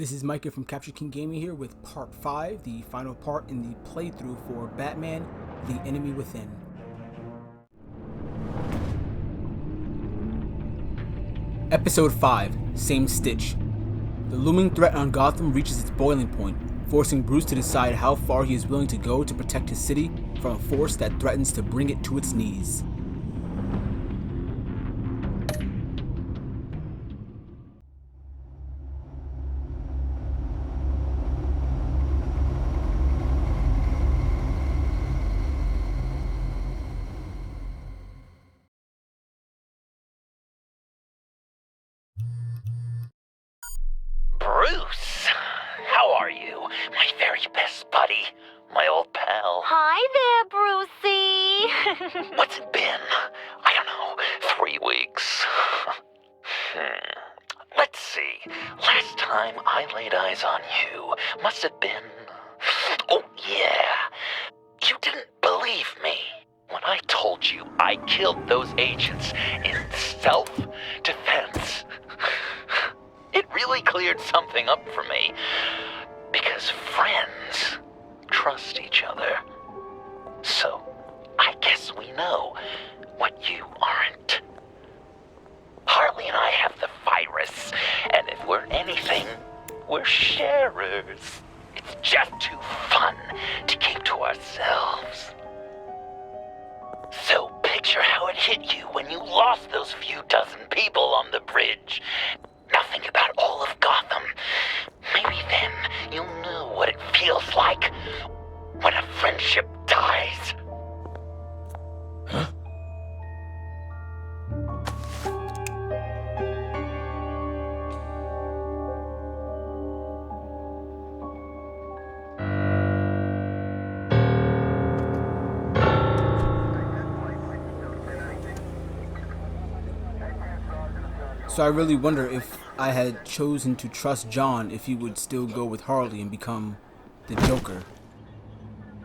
This is Micah from Capture King Gaming here with part 5, the final part in the playthrough for Batman, The Enemy Within. Episode 5, Same Stitch. The looming threat on Gotham reaches its boiling point, forcing Bruce to decide how far he is willing to go to protect his city from a force that threatens to bring it to its knees. Bruce, how are you? My very best buddy, my old pal. Hi there, Brucey. What's it been? I don't know, 3 weeks. Let's see. Last time I laid eyes on you must have been... Oh, yeah. You didn't believe me when I told you I killed those agents in self-defense. It really cleared something up for me, because friends trust each other. So, I guess we know what you aren't. Harley and I have the virus, and if we're anything, we're sharers. It's just too fun to keep to ourselves. So, picture how it hit you when you lost those few dozen people on the bridge. Nothing about all of Gotham. Maybe then you'll know what it feels like when a friendship dies. Huh? So I really wonder if I had chosen to trust John, if he would still go with Harley and become the Joker.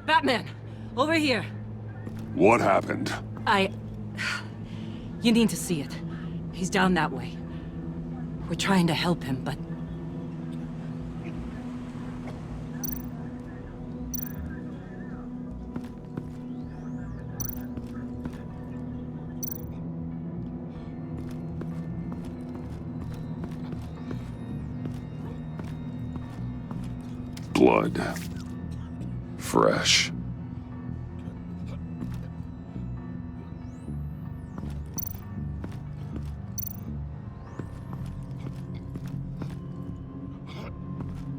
Batman! Over here! What happened? You need to see it. He's down that way. We're trying to help him, but... Blood. Fresh.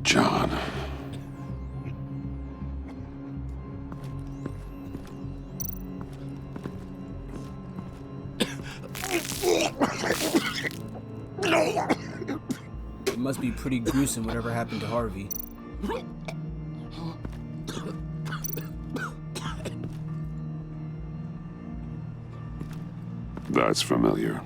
John. It must be pretty gruesome whatever happened to Harvey. That's familiar.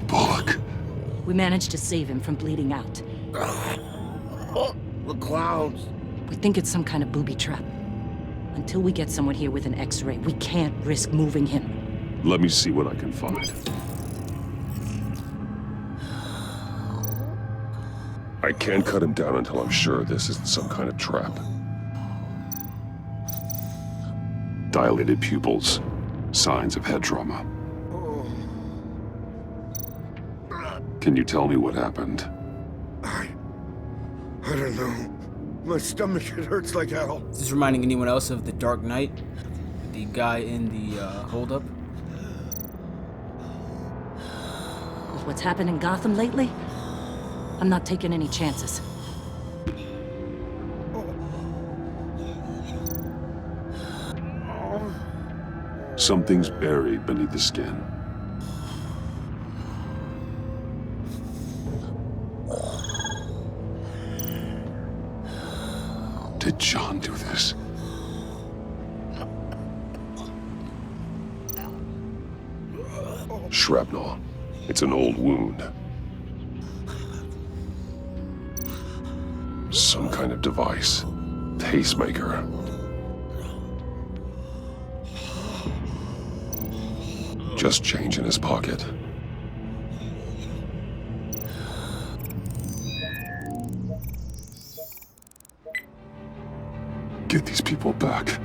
Bullock. We managed to save him from bleeding out. The clouds. We think it's some kind of booby trap. Until we get someone here with an X-ray, we can't risk moving him. Let me see what I can find. I can't cut him down until I'm sure this isn't some kind of trap. Dilated pupils. Signs of head trauma. Can you tell me what happened? I don't know. My stomach, it hurts like hell. Is this reminding anyone else of The Dark Knight? The guy in the holdup? With what's happened in Gotham lately, I'm not taking any chances. Something's buried beneath the skin. Did John do this? Shrapnel. It's an old wound. Some kind of device. Pacemaker. Just change in his pocket. Get these people back.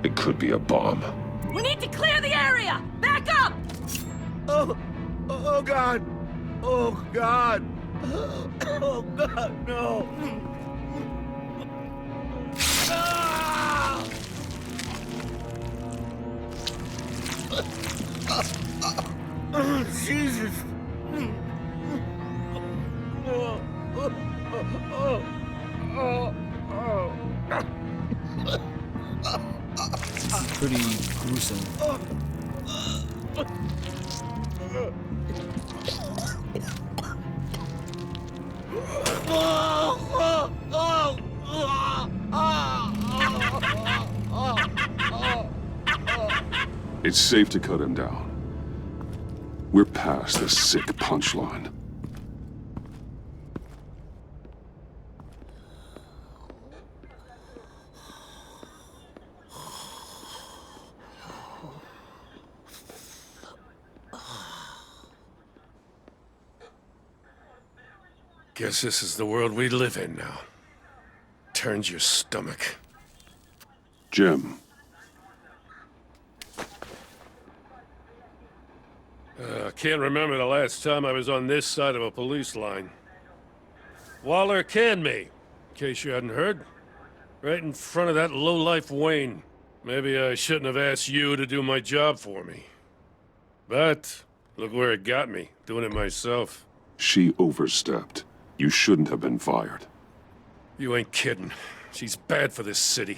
It could be a bomb. We need to clear the area! Back up! Oh God! Oh God! Oh God, no! Ah! Oh, Jesus! Pretty gruesome. It's safe to cut him down. We're past the sick punchline. Guess this is the world we live in now. Turns your stomach. Jim, I can't remember the last time I was on this side of a police line. Waller canned me, in case you hadn't heard. Right in front of that lowlife Wayne. Maybe I shouldn't have asked you to do my job for me. But, look where it got me, doing it myself. she overstepped. You shouldn't have been fired. You ain't kidding. She's bad for this city.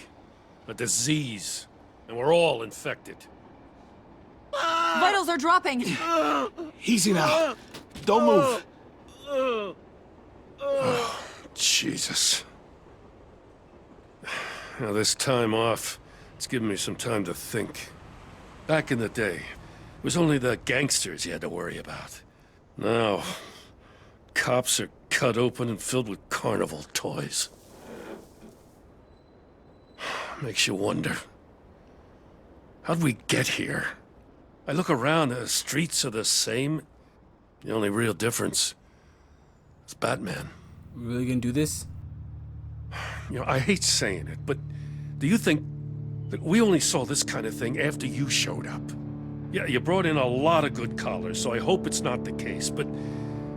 A disease. And we're all infected. Vitals are dropping. Easy now. Don't move. Oh, Jesus. Now, this time off, it's given me some time to think. Back in the day, it was only the gangsters you had to worry about. Now, cops are cut open and filled with carnival toys. Makes you wonder. How'd we get here? I look around, the streets are the same. The only real difference is Batman. We really gonna do this? You know, I hate saying it, but do you think that we only saw this kind of thing after you showed up? Yeah, you brought in a lot of good callers, so I hope it's not the case, but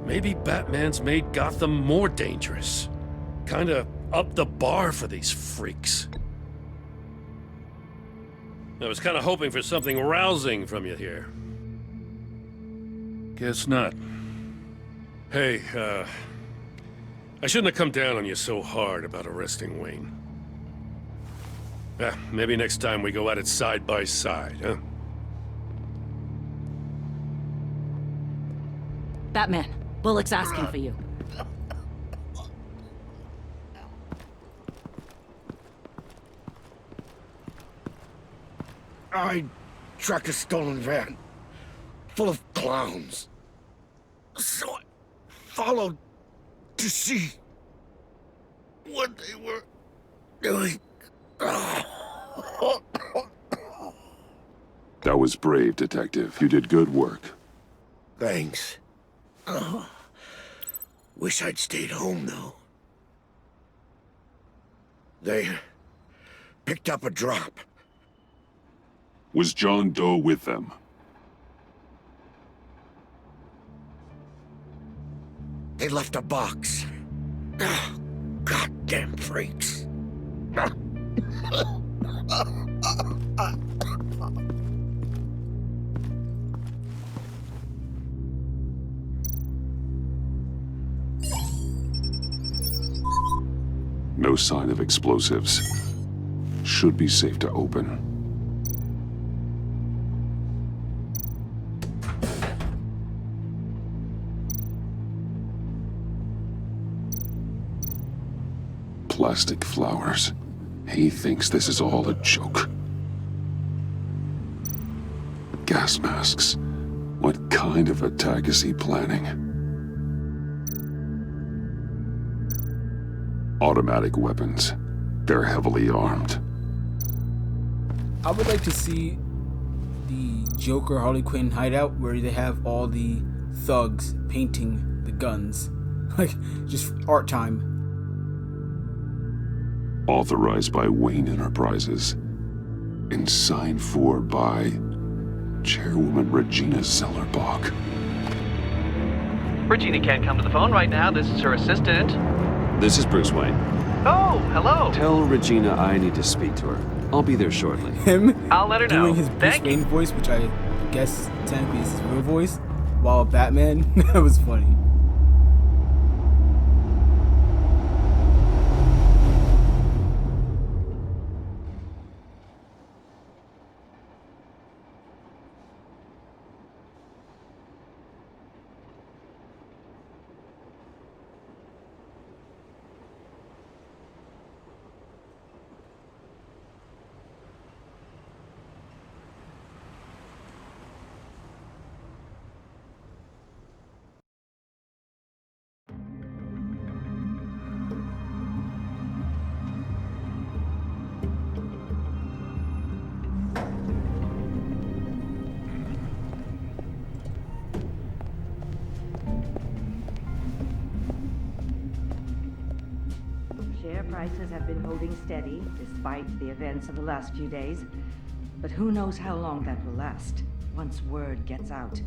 maybe Batman's made Gotham more dangerous. Kinda up the bar for these freaks. I was kinda hoping for something rousing from you here. Guess not. Hey, I shouldn't have come down on you so hard about arresting Wayne. Maybe next time we go at it side by side, huh? Batman, Bullock's asking for you. I tracked a stolen van full of clowns. So I followed to see what they were doing. That was brave, Detective. You did good work. Thanks. Wish I'd stayed home, though. They picked up a drop. Was John Doe with them? They left a box. Goddamn freaks. No sign of explosives. Should be safe to open. Plastic flowers. He thinks this is all a joke. Gas masks. What kind of attack is he planning? Automatic weapons. They're heavily armed. I would like to see the Joker Harley Quinn hideout where they have all the thugs painting the guns. Like, just art time. Authorized by Wayne Enterprises. And signed for by Chairwoman Regina Zellerbach. Regina can't come to the phone right now. This is her assistant. This is Bruce Wayne. Oh, hello. Tell Regina I need to speak to her. I'll be there shortly. Him I'll let her know. doing his Bruce Thank Wayne voice, which I guess technically is his real voice, while Batman. That was funny. Share prices have been holding steady despite the events of the last few days. But who knows how long that will last once word gets out.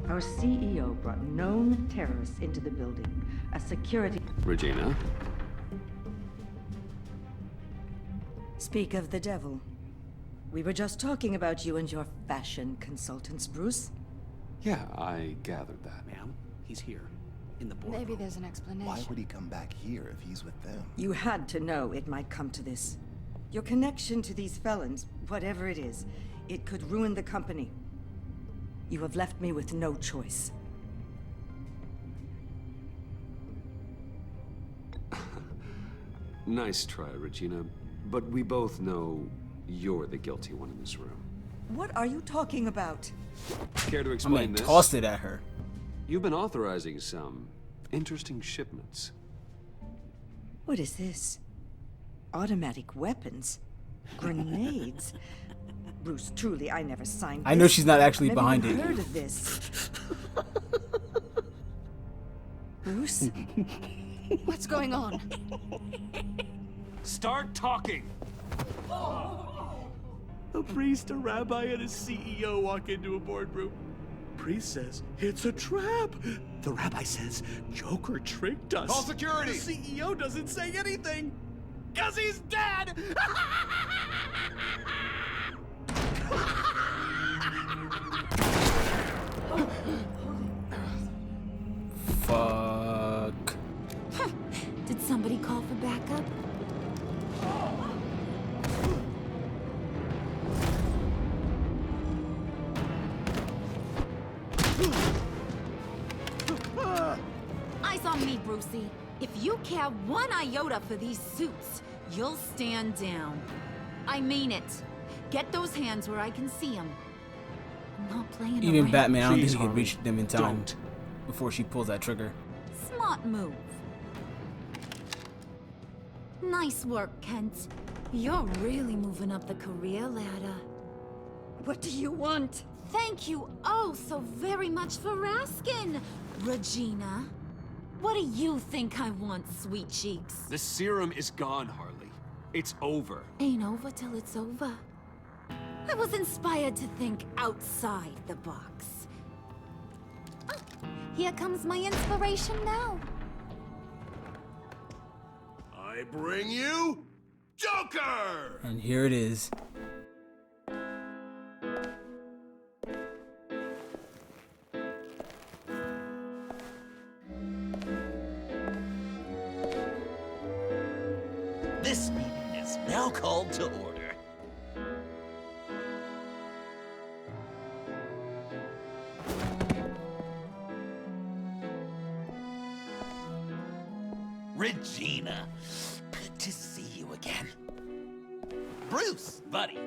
Our CEO brought known terrorists into the building. A security... Regina? Speak of the devil. We were just talking about you and your fashion consultants, Bruce. Yeah, I gathered that. Ma'am, he's here. In the boardroom. Maybe there's an explanation. Why would he come back here if he's with them? You had to know it might come to this. Your connection to these felons, whatever it is, it could ruin the company. You have left me with no choice. Nice try, Regina. But we both know you're the guilty one in this room. What are you talking about? Care to I'm explain gonna this? toss it at her. You've been authorizing some interesting shipments. What is this? Automatic weapons? Grenades? Bruce, truly, I never signed this. I know she's not actually Never behind even it. heard of this. Bruce? What's going on? Start talking! A priest, a rabbi, and a CEO walk into a boardroom. Priest says, it's a trap. The rabbi says, Joker tricked us. Call security! The CEO doesn't say anything, 'cause he's dead! Fuck. Did somebody call for backup? Eyes on me, Brucey. If you care one iota for these suits, you'll stand down. I mean it. Get those hands where I can see them. I'm not playing Even around. Batman, I don't think Please, he can Harley, reach them in time don't. before she pulls that trigger. Smart move. Nice work, Kent. You're really moving up the career ladder. What do you want? Thank you oh so very much for asking, Regina. What do you think I want, sweet cheeks? The serum is gone, Harley. It's over. Ain't over till it's over. I was inspired to think outside the box. Oh, here comes my inspiration now. I bring you Joker! And here it is. This meeting is now called to order. Regina, good to see you again. Bruce, buddy.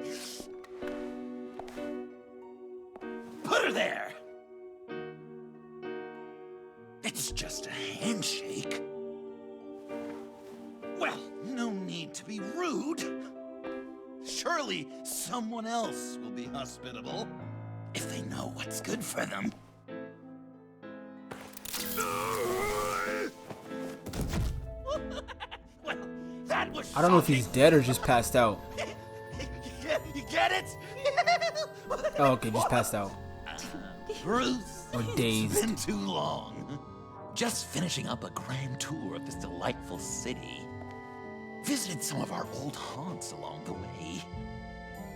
Put together there! It's just a handshake. Well, no need to be rude. Surely someone else will be hospitable if they know what's good for them. Well, that was I don't know if he's dead or just passed out. You get it? Oh, okay, just passed out. Bruce, Or dazed. it's been too long. Just finishing up a grand tour of this delightful city. Visited some of our old haunts along the way.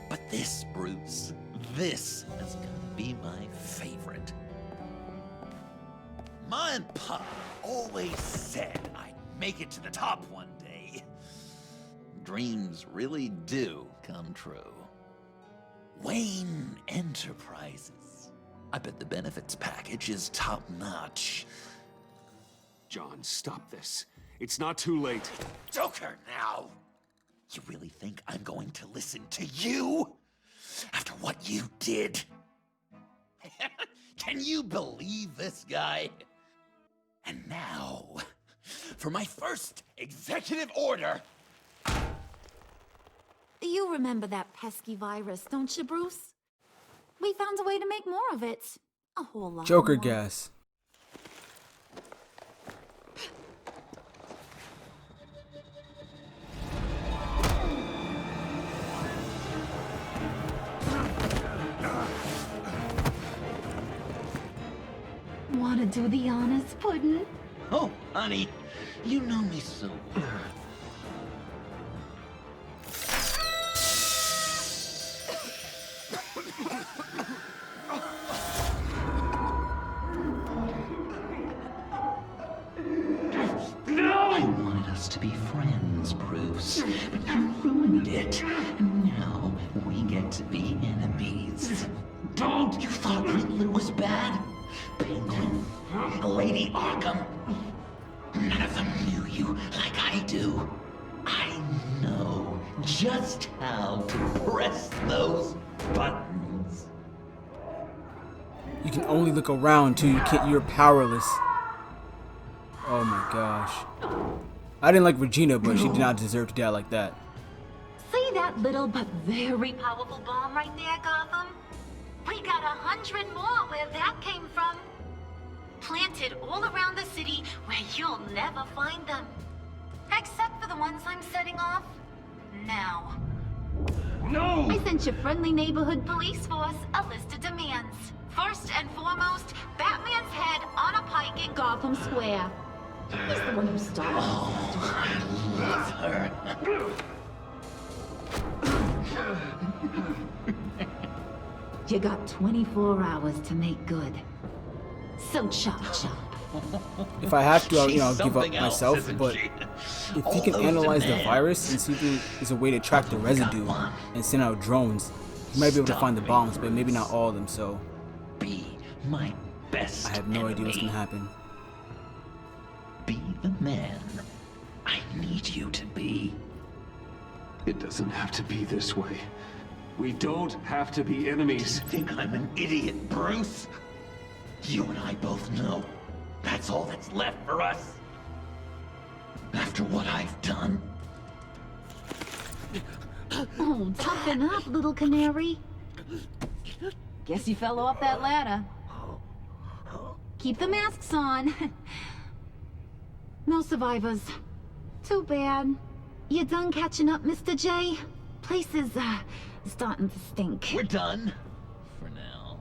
But this, Bruce, this is gonna be my favorite. Ma and Pa always said I'd make it to the top one day. Dreams really do come true. Wayne Enterprises. I bet the benefits package is top-notch. John, stop this. It's not too late. Joker, now! You really think I'm going to listen to you? After what you did? Can you believe this guy? And now, for my first executive order. You remember that pesky virus, don't you, Bruce? We found a way to make more of it. A whole lot Joker more. gas. Wanna do the honors, Puddin'? Oh, honey, you know me so well. I wanted us to be friends, Bruce, but you ruined it. And now we get to be enemies. Don't! You thought Riddler was bad? Penguin, Lady Arkham. None of them knew you like I do. I know just how to press those buttons. You can only look around till you're powerless. Oh my gosh. I didn't like Regina, but she did not deserve to die like that. See that little but very powerful bomb right there, Gotham? We got 100 more where that came from. Planted all around the city where you'll never find them. Except for the ones I'm setting off now. No! I sent your friendly neighborhood police force a list of demands. First and foremost, Batman's head on a pike in Gotham Square. He's the one who started. Oh, I love her. You got 24 hours to make good. So chop chop. If I have to, I'll give up something else, myself, isn't but she? if All you can those analyze the demands. virus and see if there's a way to track the residue and send out drones, you might be able to find the bombs, but maybe not all of them, so Be my best I have no idea what's enemy. gonna happen. Be the man I need you to be. It doesn't have to be this way. We don't have to be enemies. Think I'm an idiot, Bruce? You and I both know that's all that's left for us. After what I've done. Oh, toughen up, little canary. Guess you fell off that ladder. Keep the masks on. No survivors. Too bad. You done catching up, Mr. J? Place is, starting to stink. We're done. For now.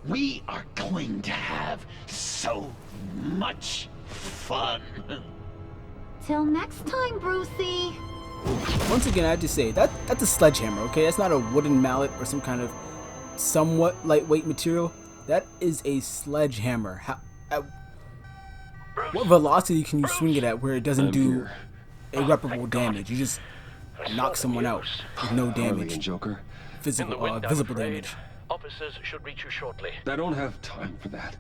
We are going to have so much fun. Till next time, Brucey. Once again, I have to say, that's a sledgehammer, okay? That's not a wooden mallet or some kind of somewhat lightweight material. That is a sledgehammer. At what velocity can you swing it at where it doesn't do irreparable damage? You just knock someone out with no Harley and damage. Joker. Visible damage. Officers should reach you shortly. I don't have time for that.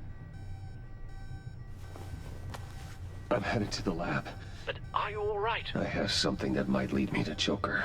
I'm headed to the lab. But are you all right? I have something that might lead me to Joker.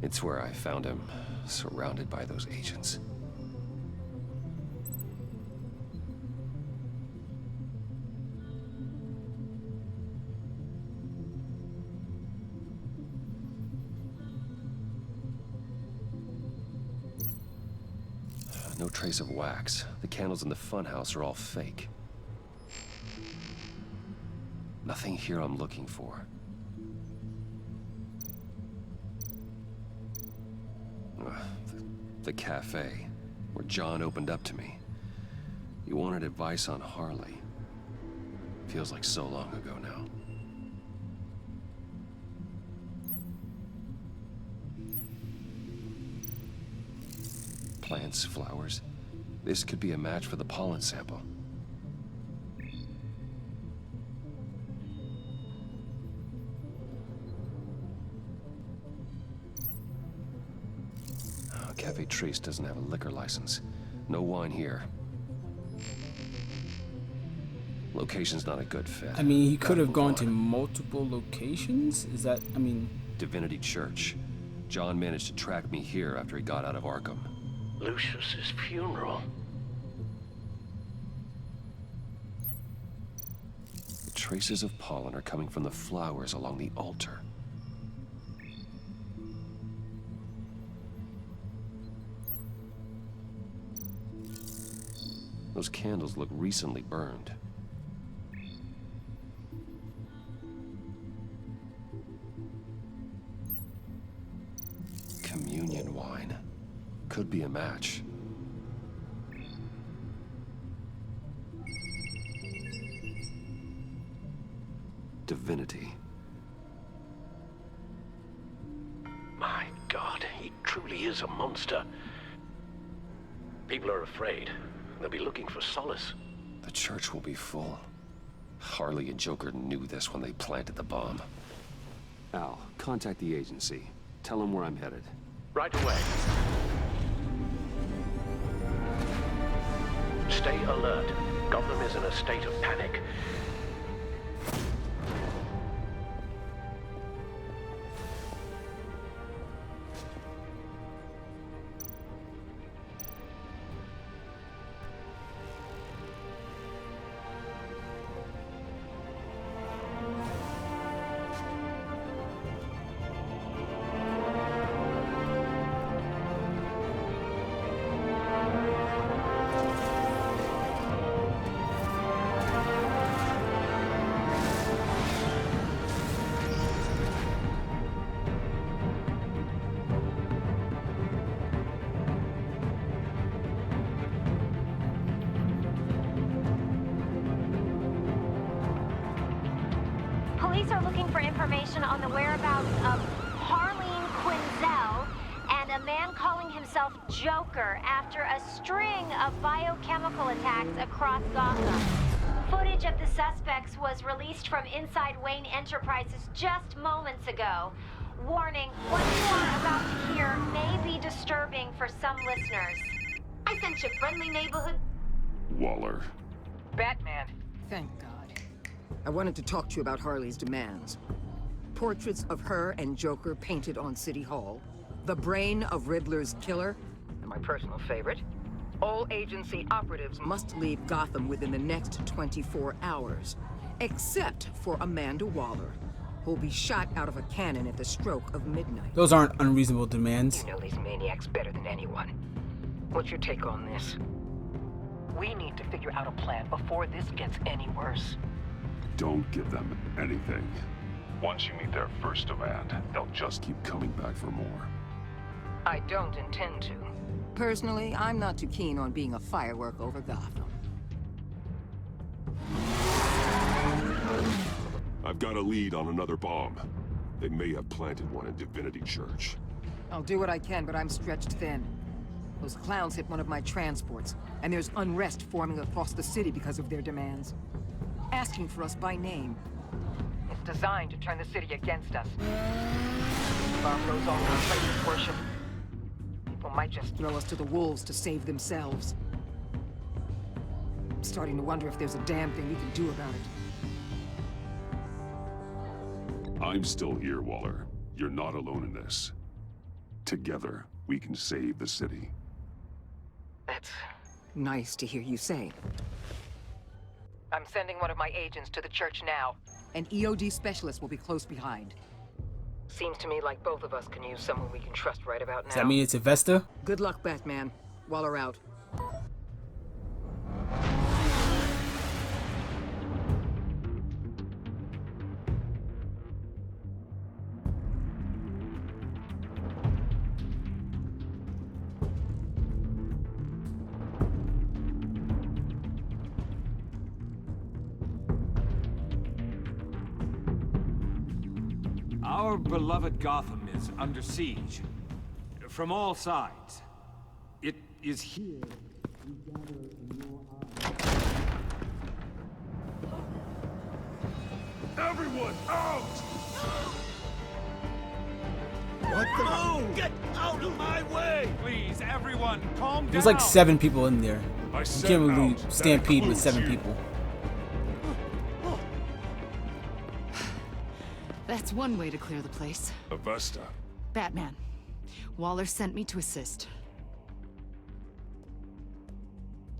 It's where I found him, surrounded by those agents. No trace of wax. The candles in the funhouse are all fake. Nothing here I'm looking for. The cafe, where John opened up to me. He wanted advice on Harley. Feels like so long ago now. Plants, flowers. This could be a match for the pollen sample. Cafe Trace doesn't have a liquor license. No wine here. Location's not a good fit. I mean, he could have gone to multiple locations? Is that, I mean... Divinity Church. John managed to track me here after he got out of Arkham. Lucius's funeral. The traces of pollen are coming from the flowers along the altar. Those candles look recently burned. Communion wine. Could be a match. Divinity. My God, he truly is a monster. People are afraid. They'll be looking for solace. The church will be full. Harley and Joker knew this when they planted the bomb. Al, contact the agency. Tell them where I'm headed. Right away. Stay alert. Gotham is in a state of panic. Police are looking for information on the whereabouts of Harleen Quinzel and a man calling himself Joker after a string of biochemical attacks across Gotham. Footage of the suspects was released from inside Wayne Enterprises just moments ago. Warning, what you are about to hear may be disturbing for some listeners. I sent you friendly neighborhood... Waller. Batman. Thank God. I wanted to talk to you about Harley's demands. Portraits of her and Joker painted on City Hall. The brain of Riddler's killer. And my personal favorite. All agency operatives must leave Gotham within the next 24 hours. Except for Amanda Waller, who'll be shot out of a cannon at the stroke of midnight. Those aren't unreasonable demands. You know these maniacs better than anyone. What's your take on this? We need to figure out a plan before this gets any worse. Don't give them anything. Once you meet their first demand, they'll just keep coming back for more. I don't intend to. Personally, I'm not too keen on being a firework over Gotham. I've got a lead on another bomb. They may have planted one in Divinity Church. I'll do what I can, but I'm stretched thin. Those clowns hit one of my transports, and there's unrest forming across the city because of their demands. Asking for us by name. It's designed to turn the city against us. Bomb goes off in places worship. People might just throw us to the wolves to save themselves. I'm starting to wonder if there's a damn thing we can do about it. I'm still here, Waller. You're not alone in this. Together, we can save the city. That's... Nice to hear you say. I'm sending one of my agents to the church now. An EOD specialist will be close behind. Seems to me like both of us can use someone we can trust right about now. Does that mean it's a Vesta? Good luck, Batman. Waller out. Our beloved Gotham is under siege. From all sides. It is here we gather in your eyes. Everyone, out! What the? Oh, get out of my way! Please, everyone, calm down. There's like 7 people in there. I You said can't really out. That stampede with includes 7 you. people. That's one way to clear the place. Avesta. Batman. Waller sent me to assist.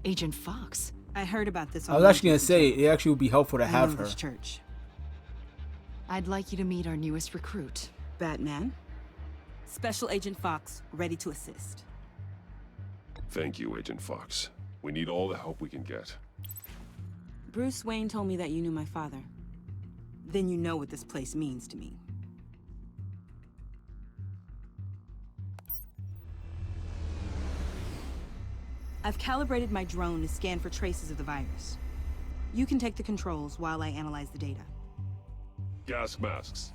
Agent Fox. I heard about this. I was actually gonna say it actually would be helpful to have her. This church. I'd like you to meet our newest recruit. Batman. Special Agent Fox, ready to assist. Thank you, Agent Fox. We need all the help we can get. Bruce Wayne told me that you knew my father. Then you know what this place means to me. I've calibrated my drone to scan for traces of the virus. You can take the controls while I analyze the data. Gas masks.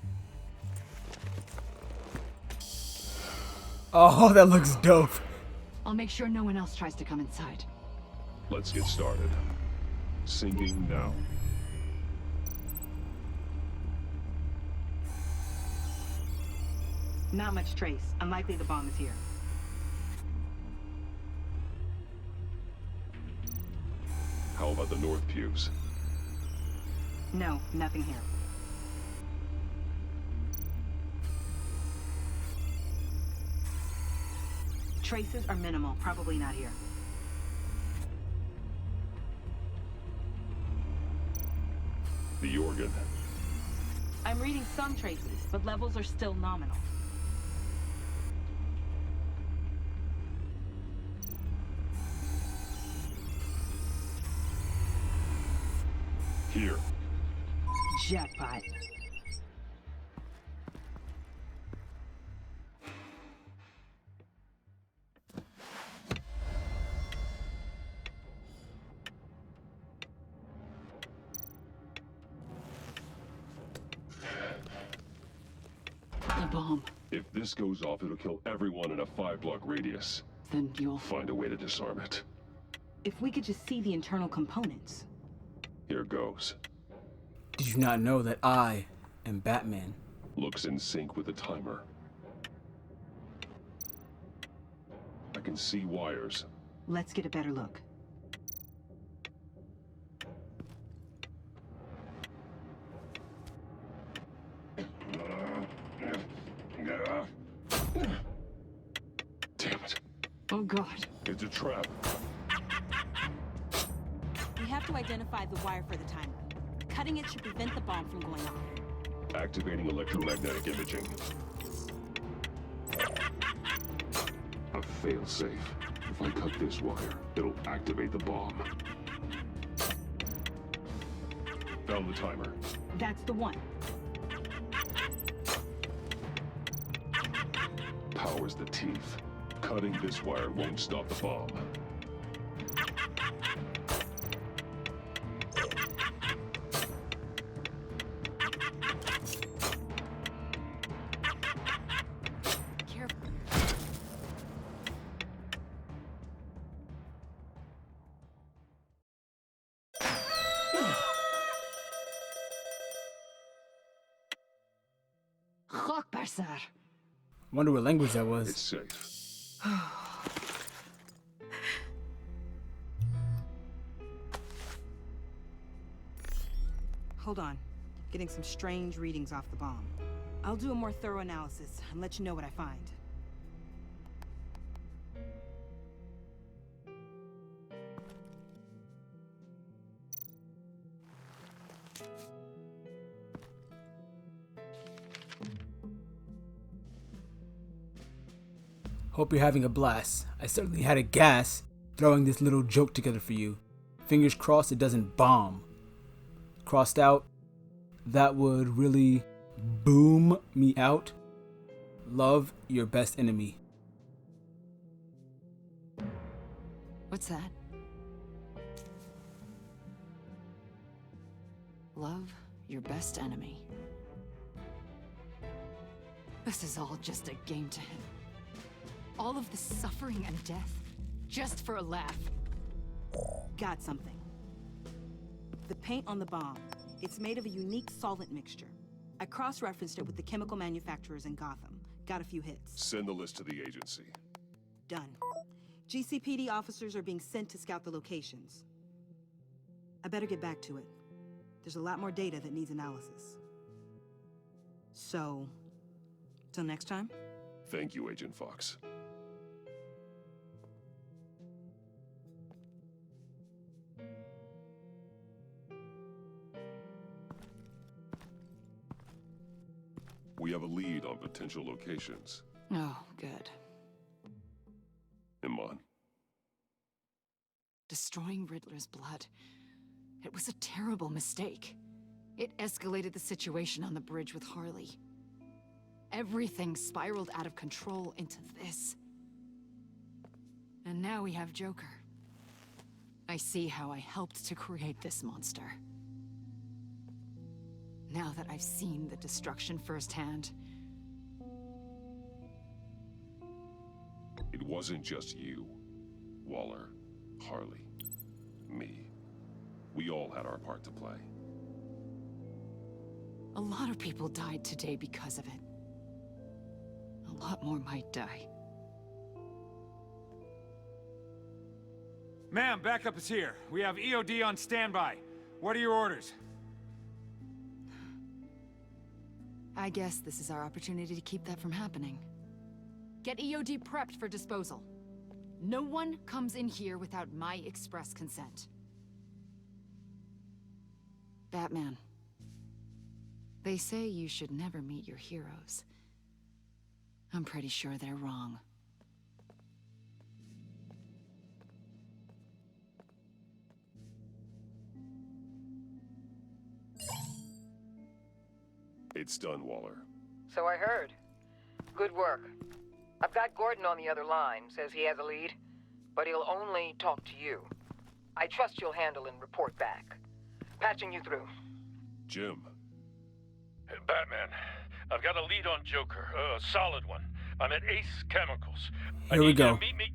Oh, that looks dope. I'll make sure no one else tries to come inside. Let's get started. Sinking now. Not much trace. Unlikely the bomb is here. How about the north pews? No, nothing here. Traces are minimal, probably not here. The organ. I'm reading some traces, but levels are still nominal. Here. Jackpot. The bomb. If this goes off, it'll kill everyone in a 5-block radius. Then you'll Find a way to disarm it. If we could just see the internal components. Here goes. Did you not know that I am Batman? Looks in sync with the timer. I can see wires. Let's get a better look. Damn it. Oh God. It's a trap. We have to identify the wire for the timer. Cutting it should prevent the bomb from going off. Activating electromagnetic imaging. A failsafe. If I cut this wire, it'll activate the bomb. Found the timer. That's the one. Powers the teeth. Cutting this wire won't stop the bomb. Wonder what language that was. It's safe. Hold on. Getting some strange readings off the bomb. I'll do a more thorough analysis and let you know what I find. Hope you're having a blast. I certainly had a gas throwing this little joke together for you. Fingers crossed it doesn't bomb. Crossed out, that would really boom me out. Love, your best enemy. What's that? Love, your best enemy. This is all just a game to him. All of this suffering and death, just for a laugh. Got something. The paint on the bomb. It's made of a unique solvent mixture. I cross-referenced it with the chemical manufacturers in Gotham. Got a few hits. Send the list to the agency. Done. GCPD officers are being sent to scout the locations. I better get back to it. There's a lot more data that needs analysis. So, till next time? Thank you, Agent Fox. We have a lead on potential locations. Oh, good. Iman. Destroying Riddler's blood. It was a terrible mistake. It escalated the situation on the bridge with Harley. Everything spiraled out of control into this. And now we have Joker. I see how I helped to create this monster. Now that I've seen the destruction firsthand. It wasn't just you, Waller, Harley, me. We all had our part to play. A lot of people died today because of it. A lot more might die. Ma'am, backup is here. We have EOD on standby. What are your orders? I guess this is our opportunity to keep that from happening. Get EOD prepped for disposal. No one comes in here without my express consent. Batman. They say you should never meet your heroes. I'm pretty sure they're wrong. It's done, Waller. So I heard. Good work. I've got Gordon on the other line, says he has a lead, but he'll only talk to you. I trust you'll handle and report back. Patching you through. Jim. Hey, Batman, I've got a lead on Joker, a solid one. I'm at Ace Chemicals. Here we go. You to meet me.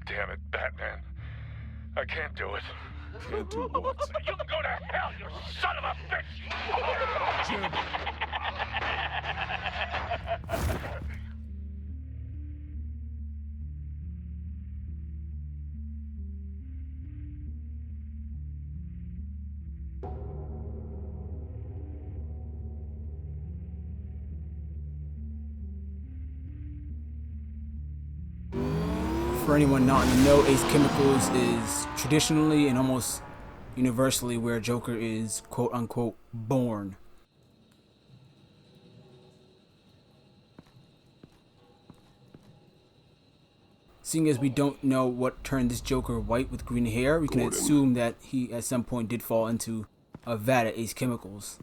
Damn it, Batman. I can't do it. Can't do what? You can go to hell, you son of a bitch! Jim! For anyone not in the know, Ace Chemicals is traditionally and almost universally where Joker is quote-unquote born. Seeing as we don't know what turned this Joker white with green hair, we can assume that he at some point did fall into a vat at Ace Chemicals.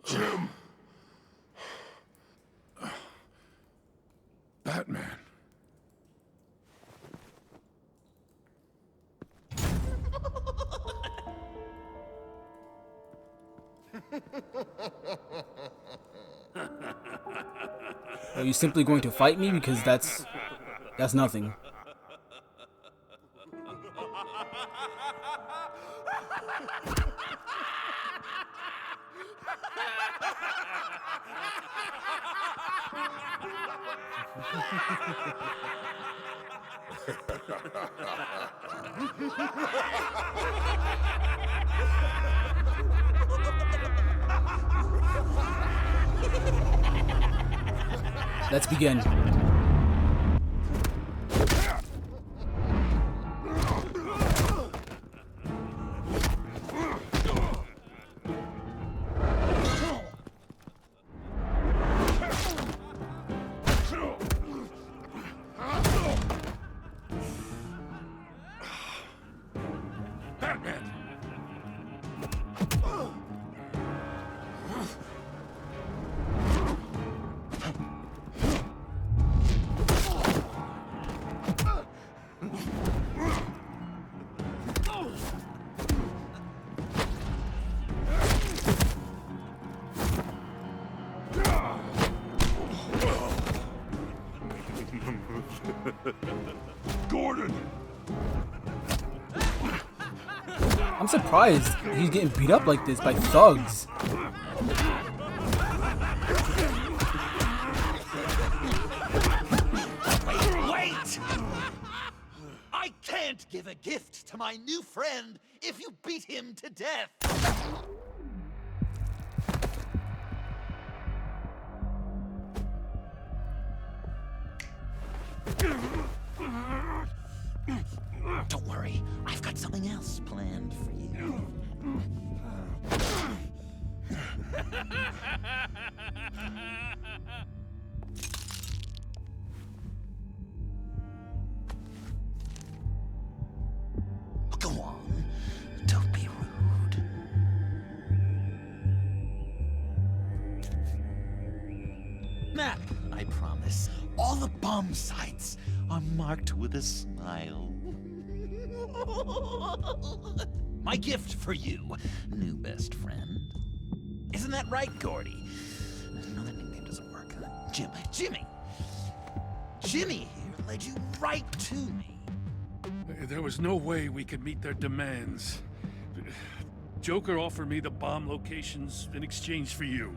Jim! Batman. Are you simply going to fight me? Because that's nothing. Let's begin. Gordon! I'm surprised he's getting beat up like this by thugs. Wait! I can't give a gift to my new friend if you beat him to death! Don't worry, I've got something else planned for you. Go on, don't be rude. Map, I promise. All the bomb sites are marked with a smile. My gift for you, new best friend. Isn't that right, Gordy? No, that nickname doesn't work. Jimmy! Jimmy here led you right to me. There was no way we could meet their demands. Joker offered me the bomb locations in exchange for you.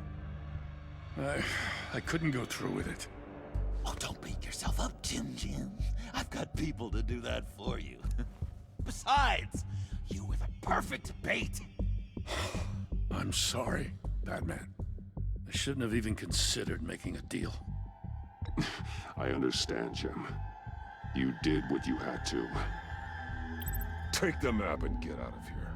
I couldn't go through with it. Oh, don't beat yourself up, Jim. I've got people to do that for you. Besides, you were the perfect bait. I'm sorry, Batman. I shouldn't have even considered making a deal. I understand, Jim. You did what you had to. Take the map and get out of here.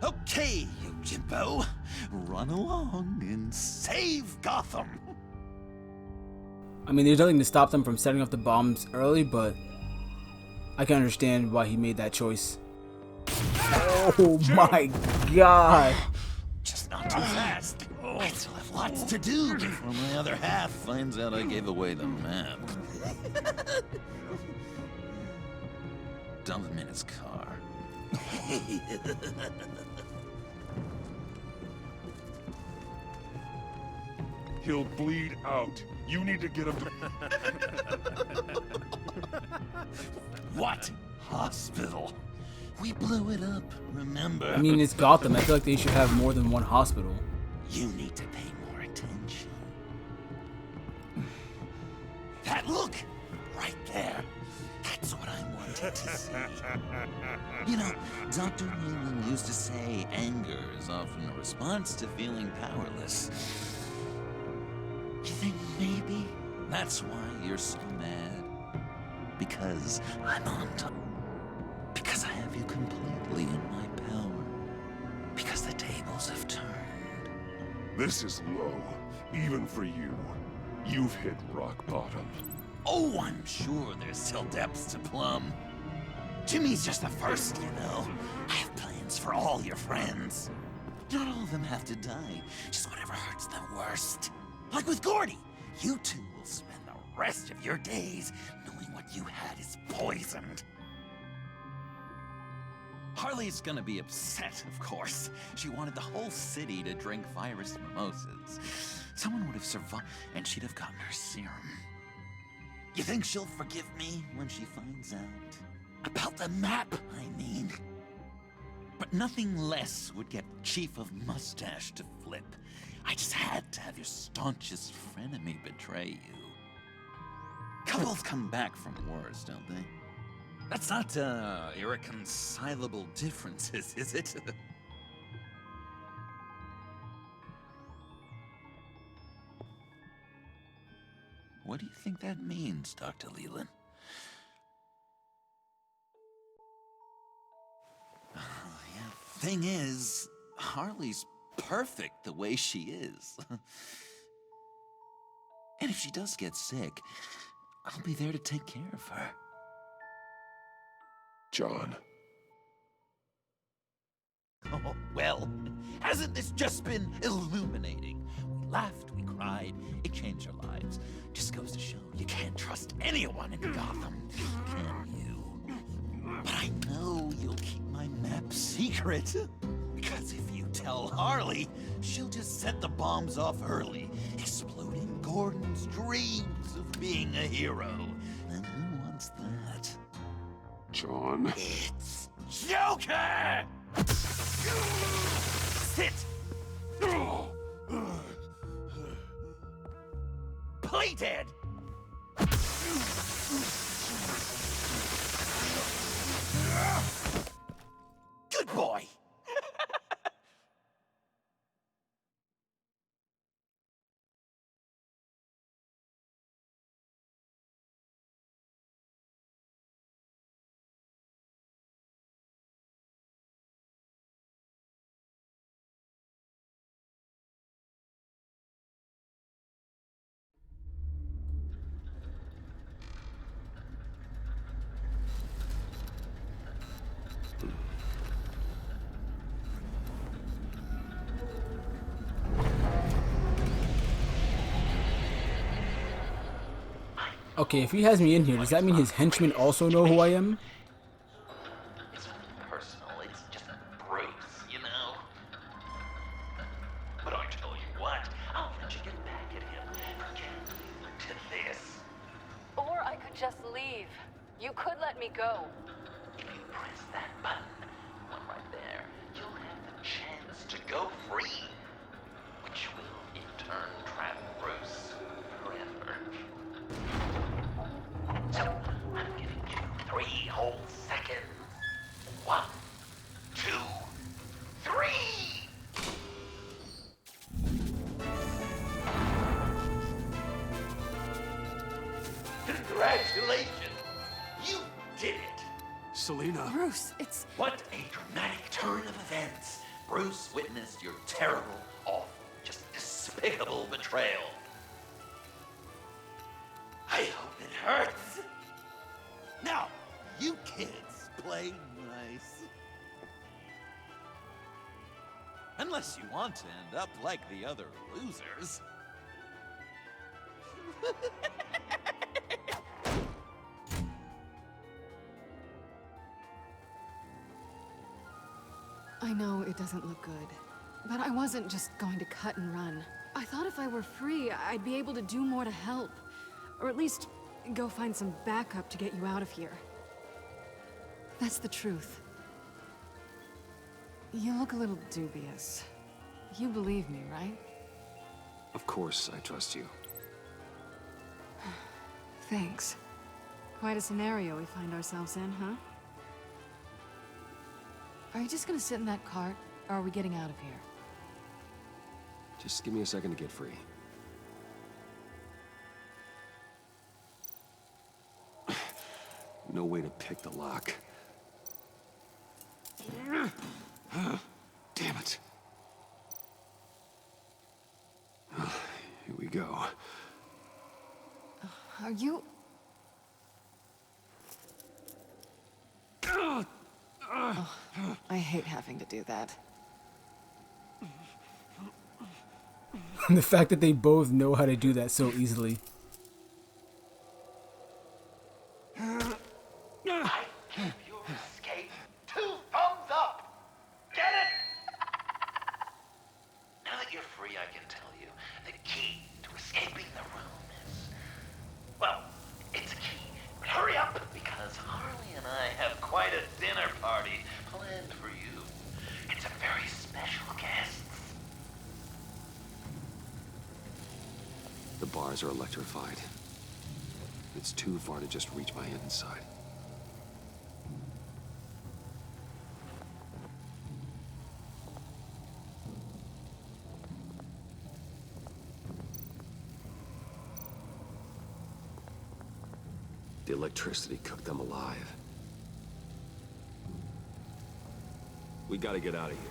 Okay, you Jimbo. Run along and save Gotham. I mean, there's nothing to stop them from setting off the bombs early, but I can understand why he made that choice. Oh my god! Just not too fast. I still have lots to do before my other half finds out I gave away the map. Dump him in his car. He'll bleed out. You need to get him to... What? Hospital? We blew it up, remember? I mean, it's Gotham. I feel like they should have more than one hospital. You need to pay more attention. That look! Right there. That's what I wanted to see. You know, Dr. Newman used to say anger is often a response to feeling powerless. You think maybe that's why you're so mad? Because I'm on top. Because I have you completely in my power. Because the tables have turned. This is low, even for you. You've hit rock bottom. Oh, I'm sure there's still depths to plumb. Jimmy's just the first, you know. I have plans for all your friends. Not all of them have to die, just whatever hurts them worst. Like with Gordy, you two will spend the rest of your days knowing what you had is poisoned. Harley's gonna be upset, of course. She wanted the whole city to drink virus mimosas. Someone would have survived, and she'd have gotten her serum. You think she'll forgive me when she finds out? About the map, I mean. But nothing less would get Chief of Mustache to flip. I just had to have your staunchest frenemy betray you. Couples come back from wars, don't they? That's not, irreconcilable differences, is it? What do you think that means, Dr. Leland? Thing is, Harley's perfect the way she is. And if she does get sick, I'll be there to take care of her. John. Oh, well, hasn't this just been illuminating? We laughed, we cried, it changed our lives. Just goes to show you can't trust anyone in Gotham, can you? But I know you'll keep my map secret. Because if you tell Harley, she'll just set the bombs off early, exploding Gordon's dreams of being a hero. And who What's that? John. It's Joker! Sit! Play dead! Good boy! Okay, if he has me in here, does that mean his henchmen also know who I am? It's personal. It's just Bruce, you know? But I tell you what, I'll let you get back at him. Forget to this. Or I could just leave. You could let me go. If you press that button, one right there, you'll have the chance to go free, which will in turn trap Bruce forever. So, I'm giving you 3 whole seconds. 1, 2, 3! Congratulations! You did it! Selena. Bruce, it's... What a dramatic turn of events! Bruce witnessed your terrible, awful, just despicable betrayal. I hope it hurts! Now, you kids play nice. Unless you want to end up like the other losers. I know it doesn't look good, but I wasn't just going to cut and run. I thought if I were free, I'd be able to do more to help. Or at least go find some backup to get you out of here. That's the truth. You look a little dubious. You believe me, right? Of course, I trust you. Thanks. Quite a scenario we find ourselves in, huh? Are you just gonna sit in that cart, or are we getting out of here? Just give me a second to get free. No way to pick the lock. Damn it. Here we go. Are you... Oh, I hate having to do that. The fact that they both know how to do that so easily. I give your escape 2 thumbs up! Get it? Now that you're free, I can tell you, the key to escaping the room is... Well, it's a key. But hurry up, because Harley and I have quite a dinner party planned for you. It's a very special guest. The bars are electrified. It's too far to just reach my head inside. The electricity cooked them alive. We gotta get out of here.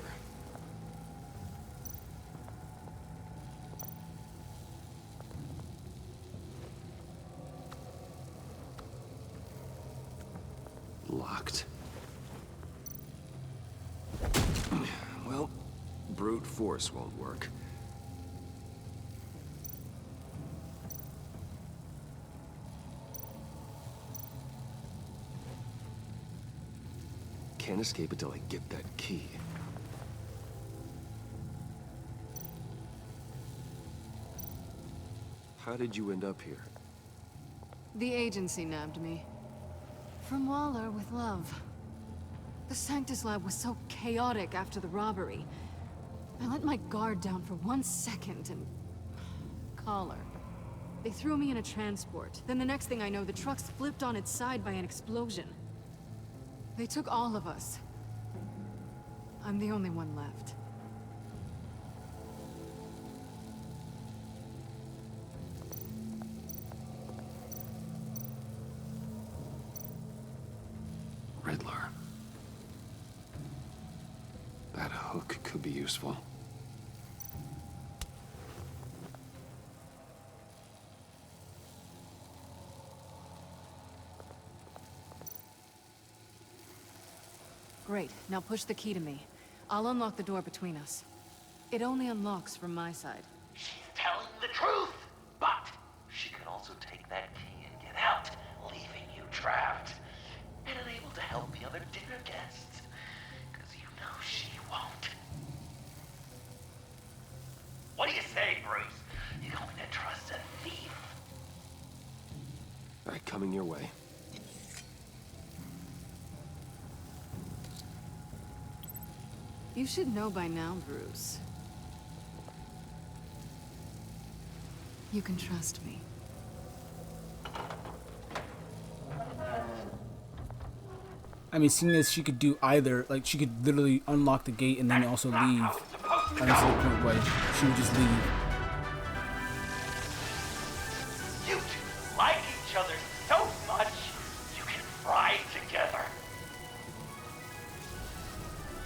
Locked. Well, brute force won't work. Can't escape until I get that key. How did you end up here? The agency nabbed me. From Waller with love. The Sanctus lab was so chaotic after the robbery. I let my guard down for 1 second and... call her. They threw me in a transport. Then the next thing I know, the truck's flipped on its side by an explosion. They took all of us. I'm the only one left. Riddler. That hook could be useful. Great. Now push the key to me. I'll unlock the door between us. It only unlocks from my side. She's telling the truth, but she could also take that key and get out, leaving you trapped and unable to help the other dinner guests. Because you know she won't. What do you say, Bruce? You going to trust a thief? All right, coming your way. You should know by now, Bruce. You can trust me. I mean, seeing as she could do either, like, she could literally unlock the gate and then also leave. I don't see the point why she would just leave. You two like each other so much, you can fry together.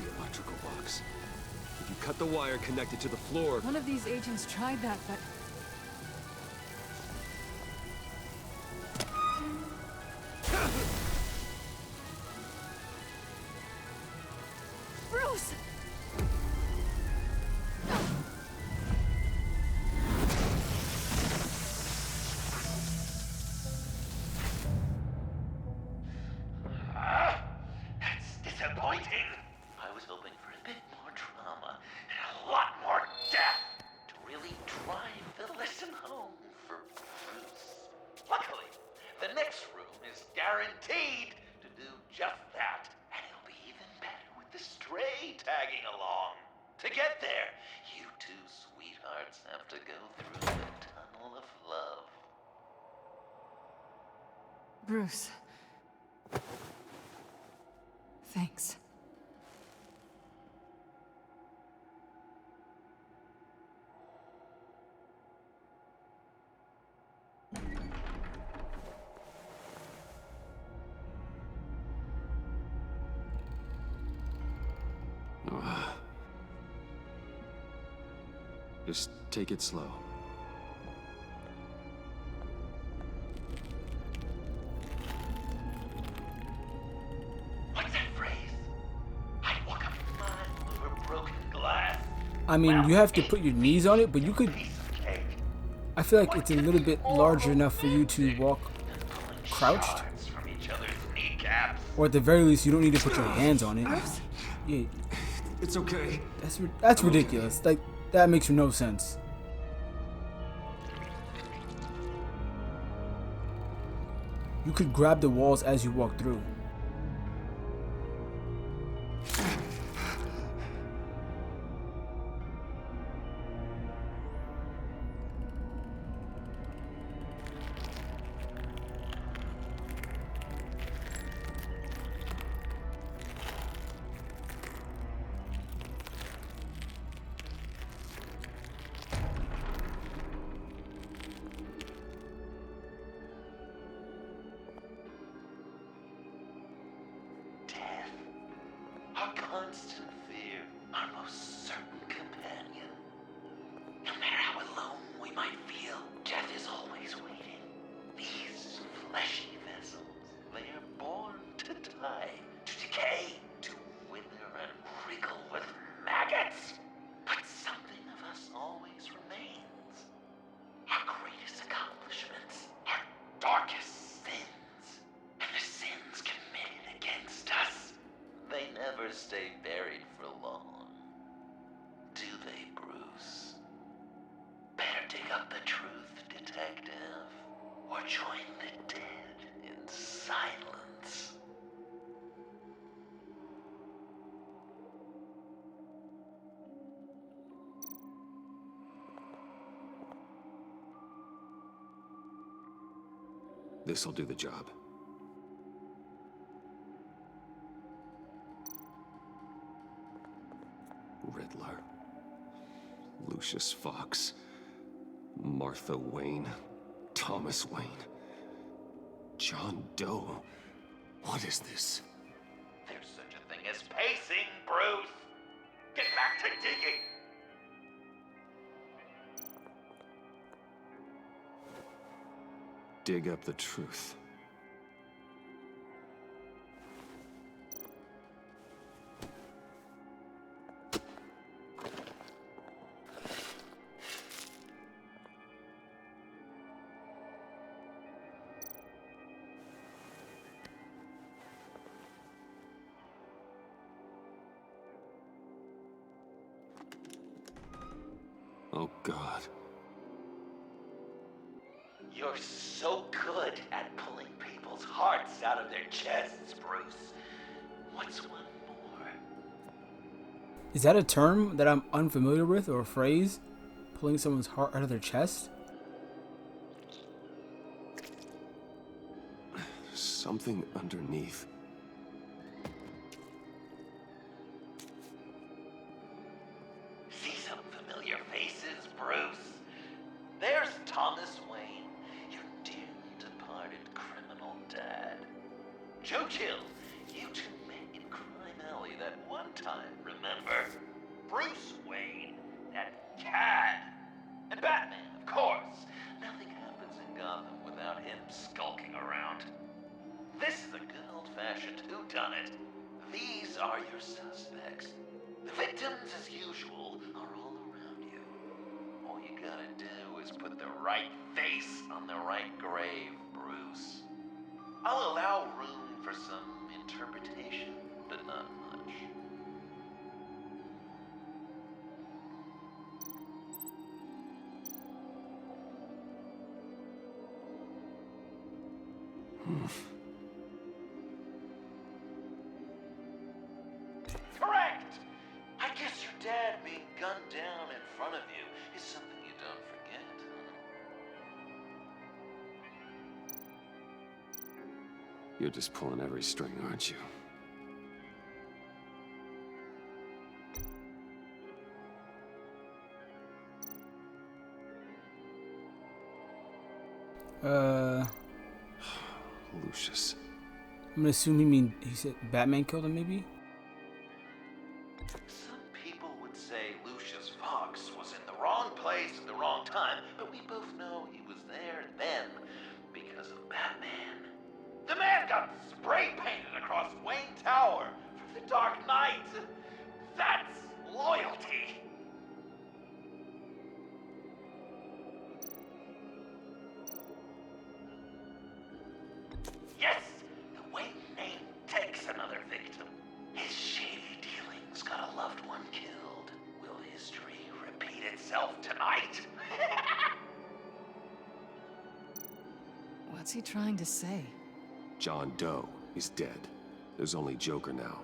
The electrical box. If you cut the wire connected to the floor... One of these agents tried that, but... Bruce! That's disappointing. I was hoping for a bit more drama and a lot more death to really drive the lesson home for Bruce. Luckily, the next room is guaranteed to do just that, and it'll be even better with the stray tagging along. To get there, you two sweethearts have to go through the tunnel of love. Bruce. Thanks. Just take it slow. What's that phrase? I'd walk a mile over broken glass. I mean, you have to put your knees on it, but you could... I feel like it's a little bit large enough for you to walk crouched. From each other's kneecaps. Or at the very least, you don't need to put your hands on it. Yeah. It's okay. That's ridiculous. Like, that makes no sense. You could grab the walls as you walk through. Our constant fear, our most certain companion. No matter how alone we might feel, death is always waiting. These fleshy vessels, they are born to die, to decay, to wither and wriggle with maggots. But something of us always remains. Our greatest accomplishments, our darkest sins, and the sins committed against us. They never stay buried for long, do they, Bruce? Better dig up the truth, detective, or join the dead in silence. This'll do the job. Riddler. Lucius Fox. Martha Wayne. Thomas Wayne. John Doe. What is this? There's such a thing as pacing, Bruce! Get back to digging! Dig up the truth. Oh, God. You're so good at pulling people's hearts out of their chests, Bruce. What's one more? Is that a term that I'm unfamiliar with, or a phrase? Pulling someone's heart out of their chest? Something underneath. See some familiar faces, Bruce? There's Thomas Wayne, your dearly departed criminal dad. Joe Chill, you two met in Crime Alley that one time, remember? Bruce Wayne, that cad. And Batman, of course. Nothing happens in Gotham without him skulking around. This is a good old-fashioned whodunit. These are your suspects. The victims, as usual, are all around you. All you gotta do is put the right face on the right grave, Bruce. I'll allow room for some interpretation, but not much. Correct! I guess your dad being gunned down in front of you is something you don't forget, huh? You're just pulling every string, aren't you? Lucius. I'm gonna assume he said Batman killed him, maybe? Some people would say Lucius Fox was in the wrong place at the wrong time, but we both know he was there then because of Batman. The man got spray painted across Wayne Tower for the Dark Knight. That's loyalty. Yes, the Wayne name takes another victim. His shady dealings got a loved one killed. Will history repeat itself tonight? What's he trying to say? John Doe is dead. There's only Joker now.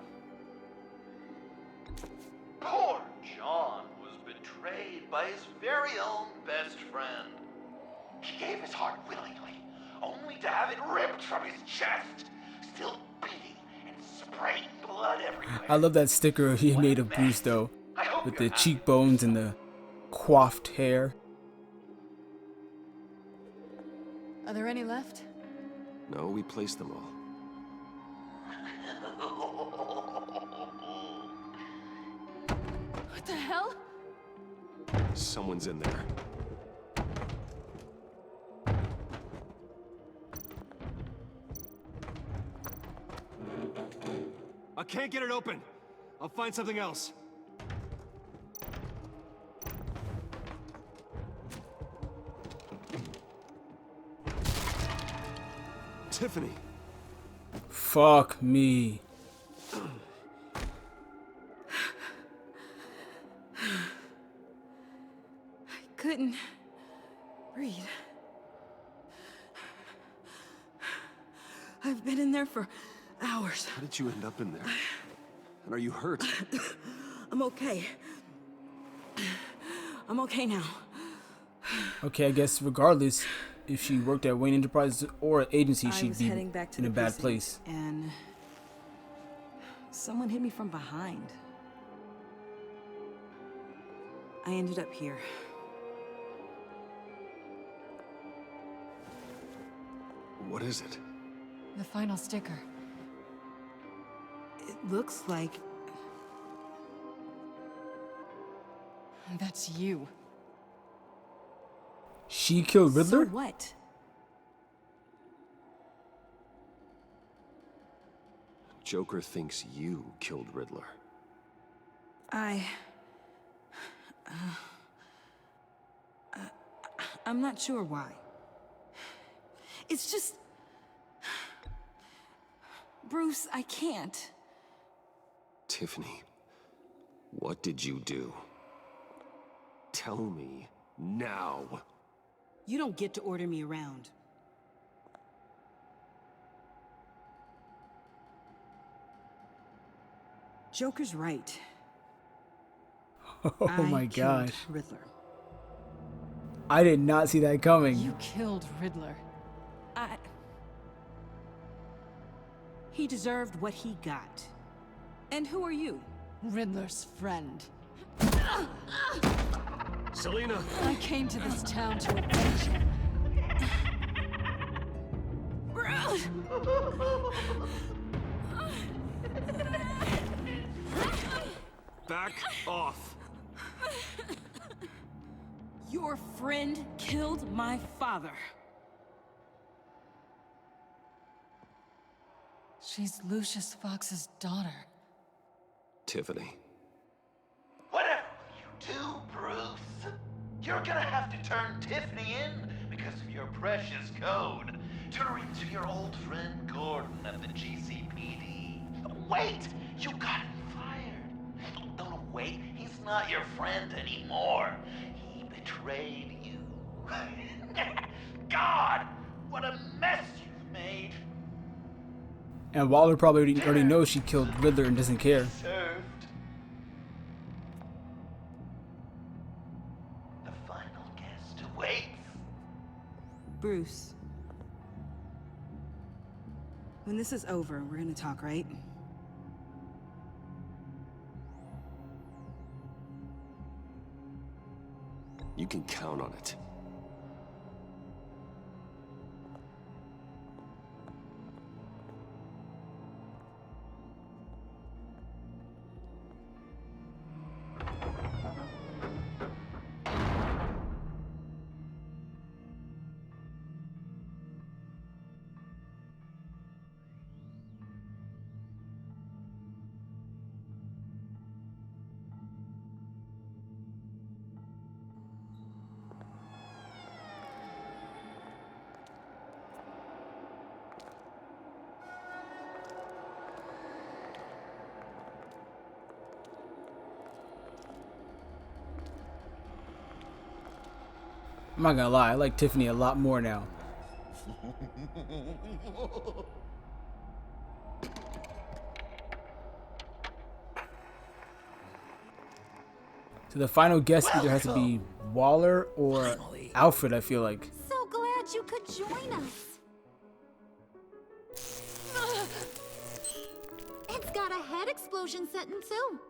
Poor John was betrayed by his very own best friend. He gave his heart willingly, only to have it ripped from his chest, still beating and spraying blood everywhere. I love that sticker he made of Bruce, though, with the cheekbones and the coiffed hair. Are there any left? No, we placed them all. What the hell? Someone's in there. I can't get it open. I'll find something else. Tiffany. Fuck me. I couldn't breathe. I've been in there for hours. How did you end up in there? And are you hurt? I'm okay. I'm okay now. Okay, I guess regardless, if she worked at Wayne Enterprises or an agency, I she'd was be heading back to in the a bad precinct, place. And someone hit me from behind. I ended up here. What is it? The final sticker. It looks like... That's you. She killed Riddler? So what? Joker thinks you killed Riddler. I'm not sure why. It's just... Bruce, I can't. Tiffany, what did you do? Tell me now. You don't get to order me around. Joker's right. Oh my gosh. Riddler. I did not see that coming. You killed Riddler. He deserved what he got. And who are you? Riddler's friend. Selina! I came to this town to avenge him. Back off! Your friend killed my father. She's Lucius Fox's daughter. Tiffany. Whatever you do, Bruce, you're gonna have to turn Tiffany in because of your precious code. Turn her into your old friend Gordon at the GCPD. Wait, you got him fired. No, wait, he's not your friend anymore. He betrayed you. God, what a mess you've made. And Waller probably already knows she killed Riddler and doesn't care. Served. The final guest awaits. Bruce. When this is over, we're gonna talk, right? You can count on it. I'm not gonna lie, I like Tiffany a lot more now. So the final guest either has to be Waller or Alfred, I feel like. So glad you could join us. It's got a head explosion setting too.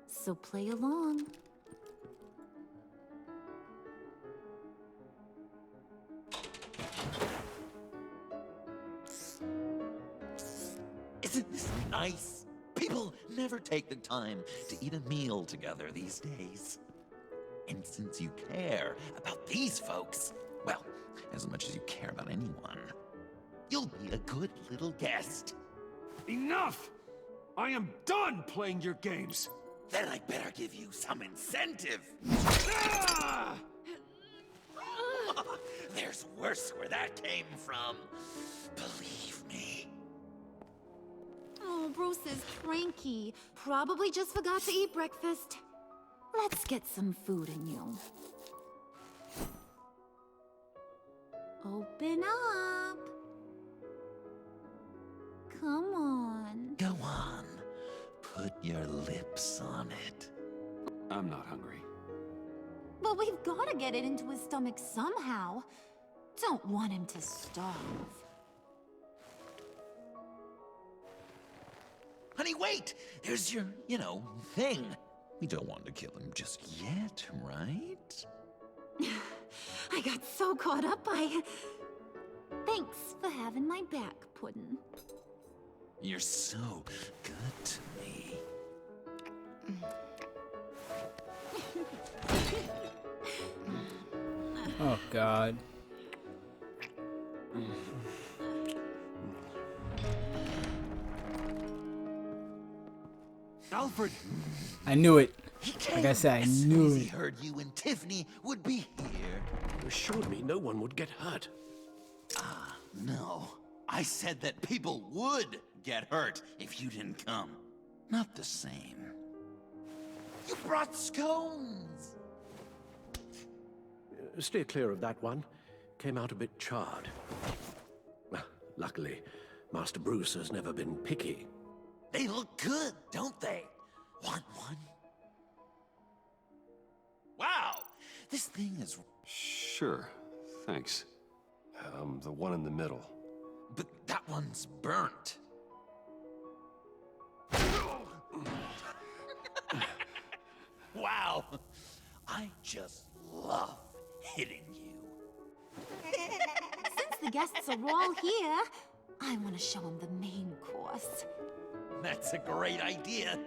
So play along. Isn't this nice? People never take the time to eat a meal together these days. And since you care about these folks, well, as much as you care about anyone, you'll be a good little guest. Enough! I am done playing your games! Then I better give you some incentive. Ah! There's worse where that came from. Believe me. Oh, Bruce is cranky. Probably just forgot to eat breakfast. Let's get some food in you. Open up. Come on. Go on. Put your lips on it. I'm not hungry. But we've got to get it into his stomach somehow. Don't want him to starve. Honey, wait! There's your, thing. We don't want to kill him just yet, right? I got so caught up by... Thanks for having my back, Puddin'. You're so good to me. Oh, God. Alfred! I knew it. Like I said, I knew He it. heard you and Tiffany would be here. You assured me no one would get hurt. No. I said that people would get hurt if you didn't come. Not the same. You brought scones! Steer clear of that one. Came out a bit charred. Well, luckily, Master Bruce has never been picky. They look good, don't they? Want one? Wow! This thing is... Sure, thanks. The one in the middle. But that one's burnt. Wow! I just love hitting you. Since the guests are all here, I want to show them the main course. That's a great idea.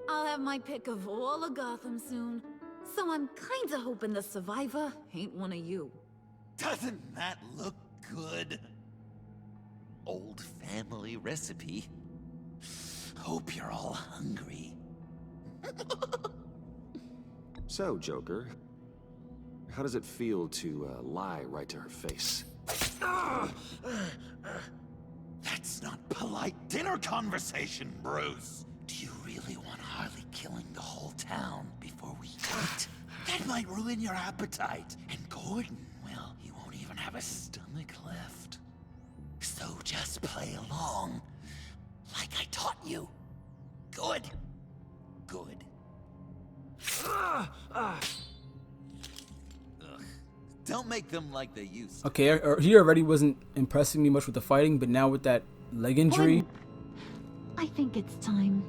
I'll have my pick of all of Gotham soon, so I'm kinda hoping the survivor ain't one of you. Doesn't that look good? Old family recipe. Hope you're all hungry. So, Joker, how does it feel to lie right to her face? That's not polite dinner conversation, Bruce. Do you really want Harley killing the whole town before we eat? That might ruin your appetite. And Gordon, well, he won't even have a stomach left. So just play along, like I taught you. Good. Good. Ugh. Don't make them like they used to. Okay, he already wasn't impressing me much with the fighting, but now with that leg injury... I think it's time.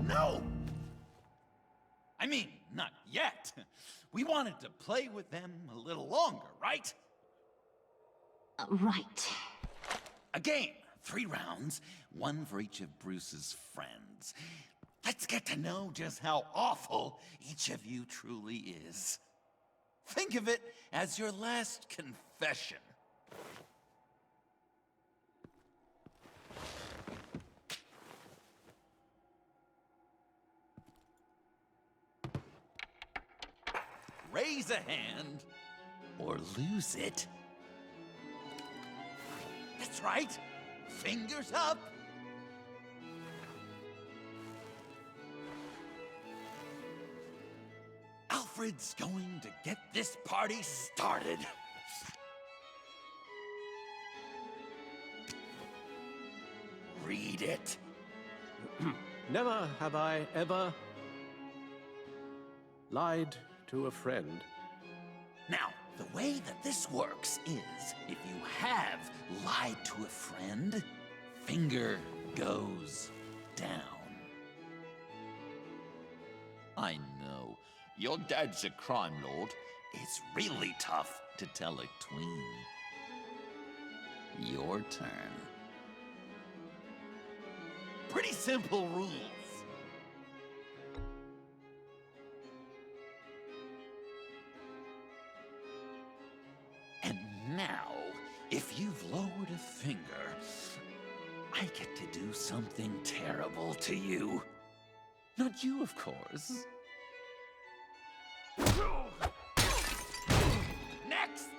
No! I mean, not yet. We wanted to play with them a little longer, right? Right. A game. 3 rounds, 1 for each of Bruce's friends. Let's get to know just how awful each of you truly is. Think of it as your last confession. Raise a hand, or lose it. That's right. Fingers up. Alfred's going to get this party started. Read it. Never have I ever lied to a friend. Now, the way that this works is, if you have lied to a friend, finger goes down. I know, your dad's a crime lord. It's really tough to tell a tween. Your turn. Pretty simple rules. And now, if you've lowered a finger, I get to do something terrible to you. Not you, of course. Next!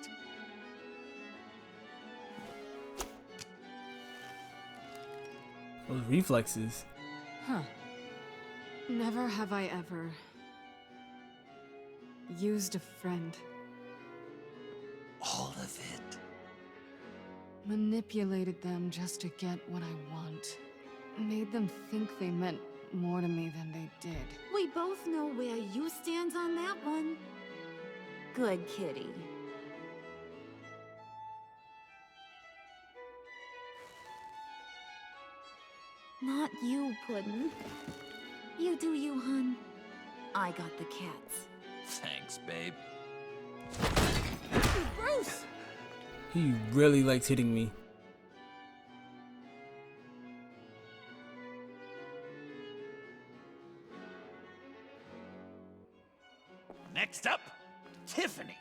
Those reflexes. Huh. Never have I ever... Used a friend. All of it. Manipulated them just to get what I want. Made them think they meant more to me than they did. We both know where you stand on that one. Good kitty. Not you, Puddin'. You do you, hun. I got the cats. Thanks, babe. Bruce! He really likes hitting me. Next up, Tiffany.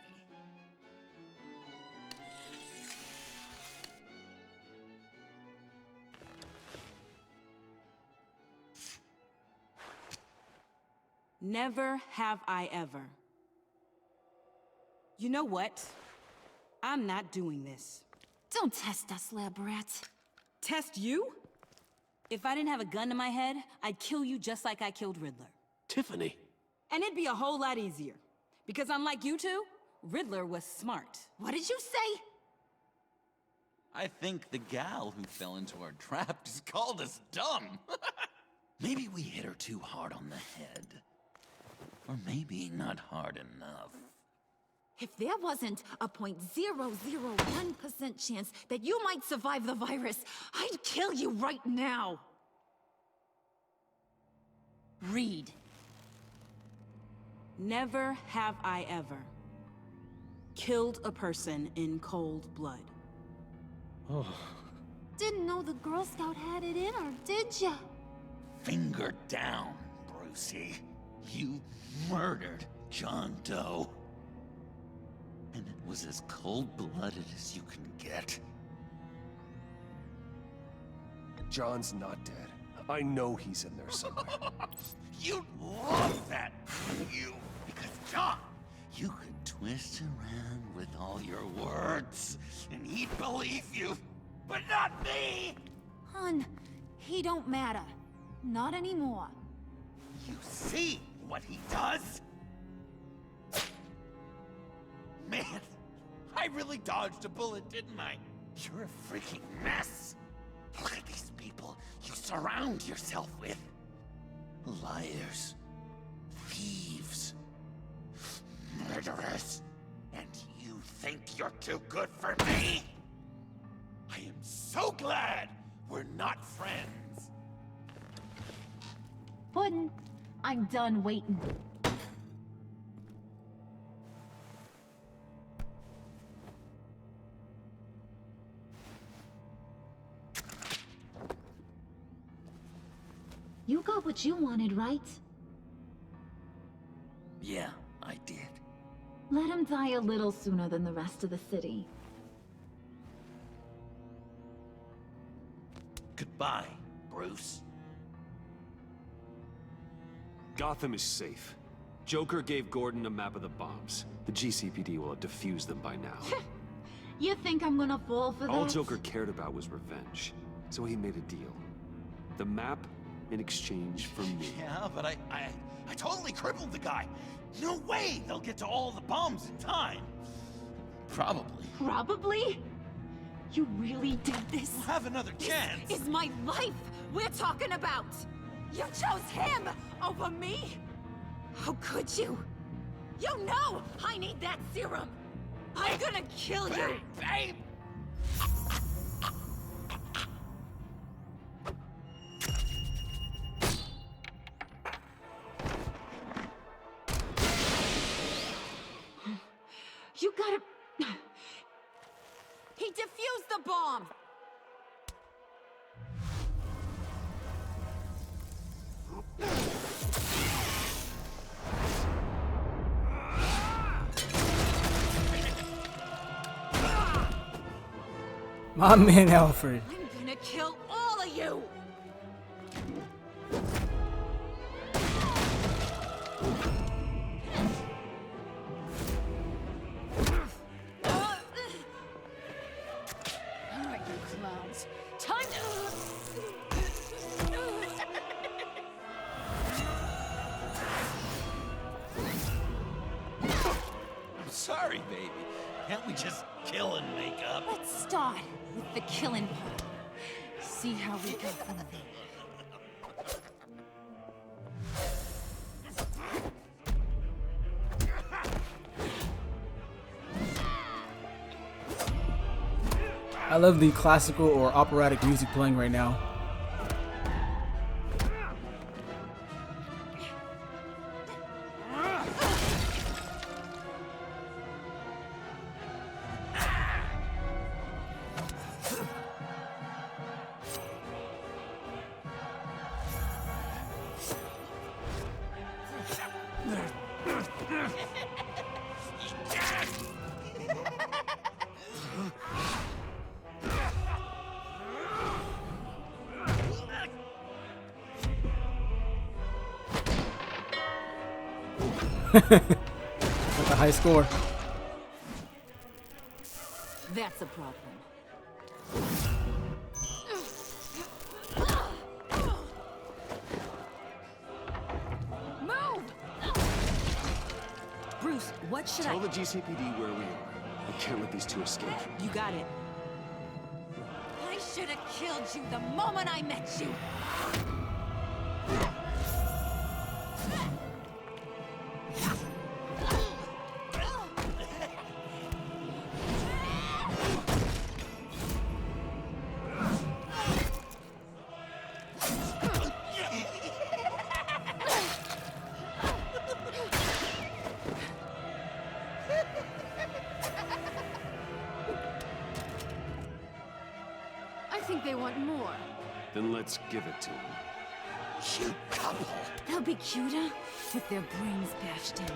Never have I ever. You know what? I'm not doing this. Don't test us, lab rat. Test you? If I didn't have a gun to my head, I'd kill you just like I killed Riddler. Tiffany. And it'd be a whole lot easier. Because unlike you two, Riddler was smart. What did you say? I think the gal who fell into our trap just called us dumb. Maybe we hit her too hard on the head. Or maybe not hard enough. If there wasn't a 0.001% chance that you might survive the virus, I'd kill you right now. Read. Never have I ever killed a person in cold blood. Didn't know the Girl Scout had it in her, did ya? Finger down, Brucey. You murdered John Doe. And it was as cold-blooded as you can get. John's not dead. I know he's in there somewhere. You'd love that, wouldn't you? Because, John, you could twist around with all your words, and he'd believe you, but not me! Hun, he don't matter. Not anymore. You see what he does? Man, I really dodged a bullet, didn't I? You're a freaking mess. Look at these people you surround yourself with. Liars, thieves, murderers, and you think you're too good for me? I am so glad we're not friends. Puddin', I'm done waiting. You got what you wanted, right? Yeah, I did. Let him die a little sooner than the rest of the city. Goodbye, Bruce. Gotham is safe. Joker gave Gordon a map of the bombs. The GCPD will have defused them by now. You think I'm gonna fall for that? All Joker cared about was revenge, so he made a deal. The map in exchange for me. Yeah, but I totally crippled the guy. No way they'll get to all the bombs in time. Probably. Probably? You really did this? We'll have another chance. This is my life we're talking about. You chose him over me? How could you? You know I need that serum. I'm gonna kill you. Babe! You gotta... He defused the bomb! My man Alfred. I'm gonna kill all of you! Alright, you clowns. Time to... sorry, baby. Can't we just kill and make up? Let's start with the killing part. See how we go from there. I love the classical or operatic music playing right now. With a high score. That's a problem. Move! Bruce, what should Tell the GCPD where we are. We can't let these two escape. You got it. I should have killed you the moment I met you. I think they want more. Then let's give it to them. Cute couple. They'll be cuter with their brains bashed in.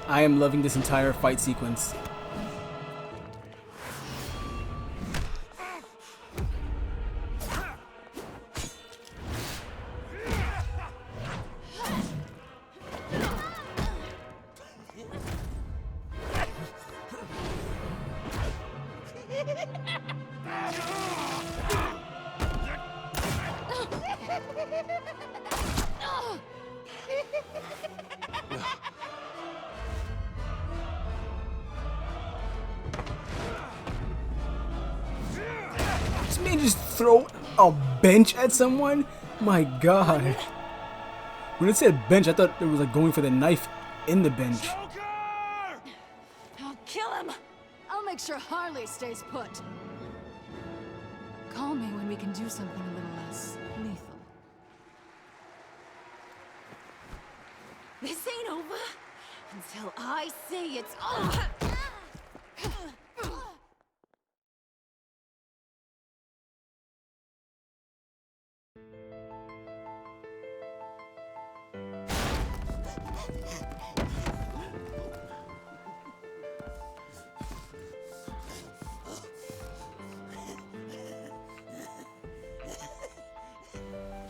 I am loving this entire fight sequence. This man just throw a bench at someone? My god. When it said bench, I thought it was like going for the knife in the bench. I'll kill him. I'll make sure Harley stays put. Call me when we can do something a little less lethal. This ain't over until I say it's over.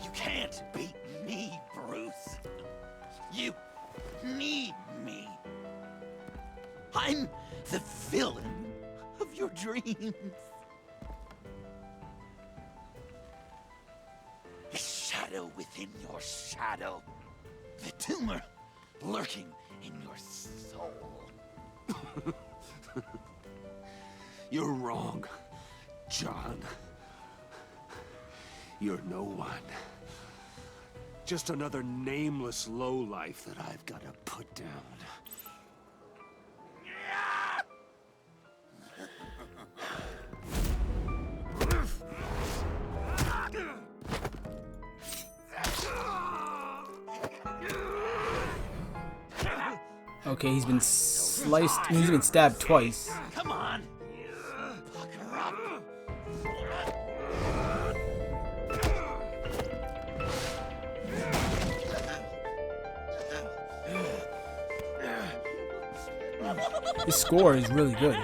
You can't beat me, Bruce. You need me. I'm the villain of your dreams. The shadow within your shadow. The tumor lurking in your soul. You're wrong, John. You're no one. Just another nameless lowlife that I've got to put down. Okay, he's been sliced, he's been stabbed twice. Come on. Pucker up. His score is really good.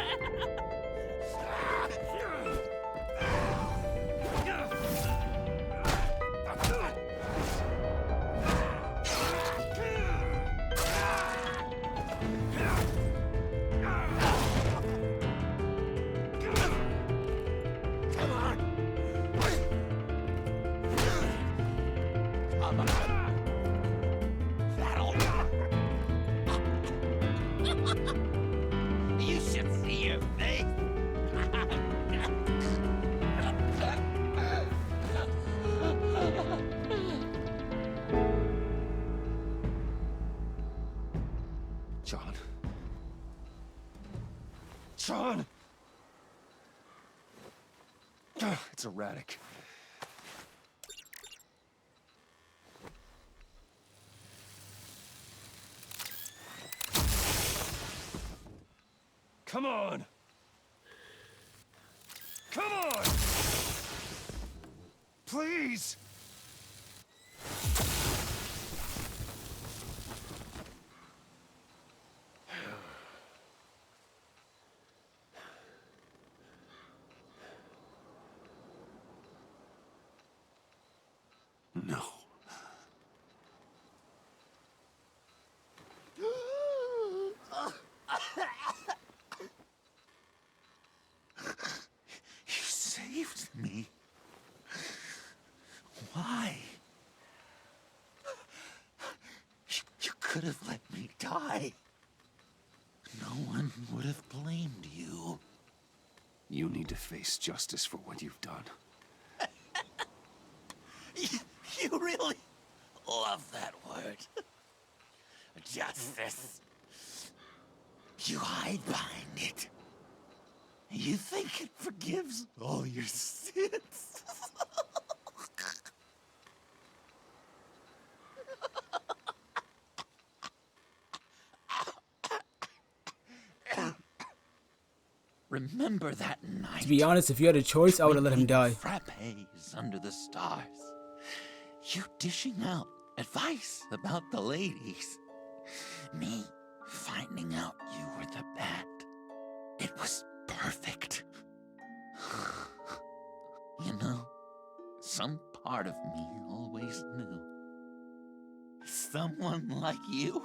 You should see your face. John. John! It's erratic. Come on! Come on! Please! No. You saved me. Why? You could have let me die. No one would have blamed you. You need to face justice for what you've done. You really love that word. Justice. You hide behind it. You think it forgives all your sins. Remember that night? To be honest, if you had a choice, I would have let him die. Frappes under the stars. You dishing out advice about the ladies. Me finding out you were the bat. It was perfect. You know, some part of me always knew. Someone like you,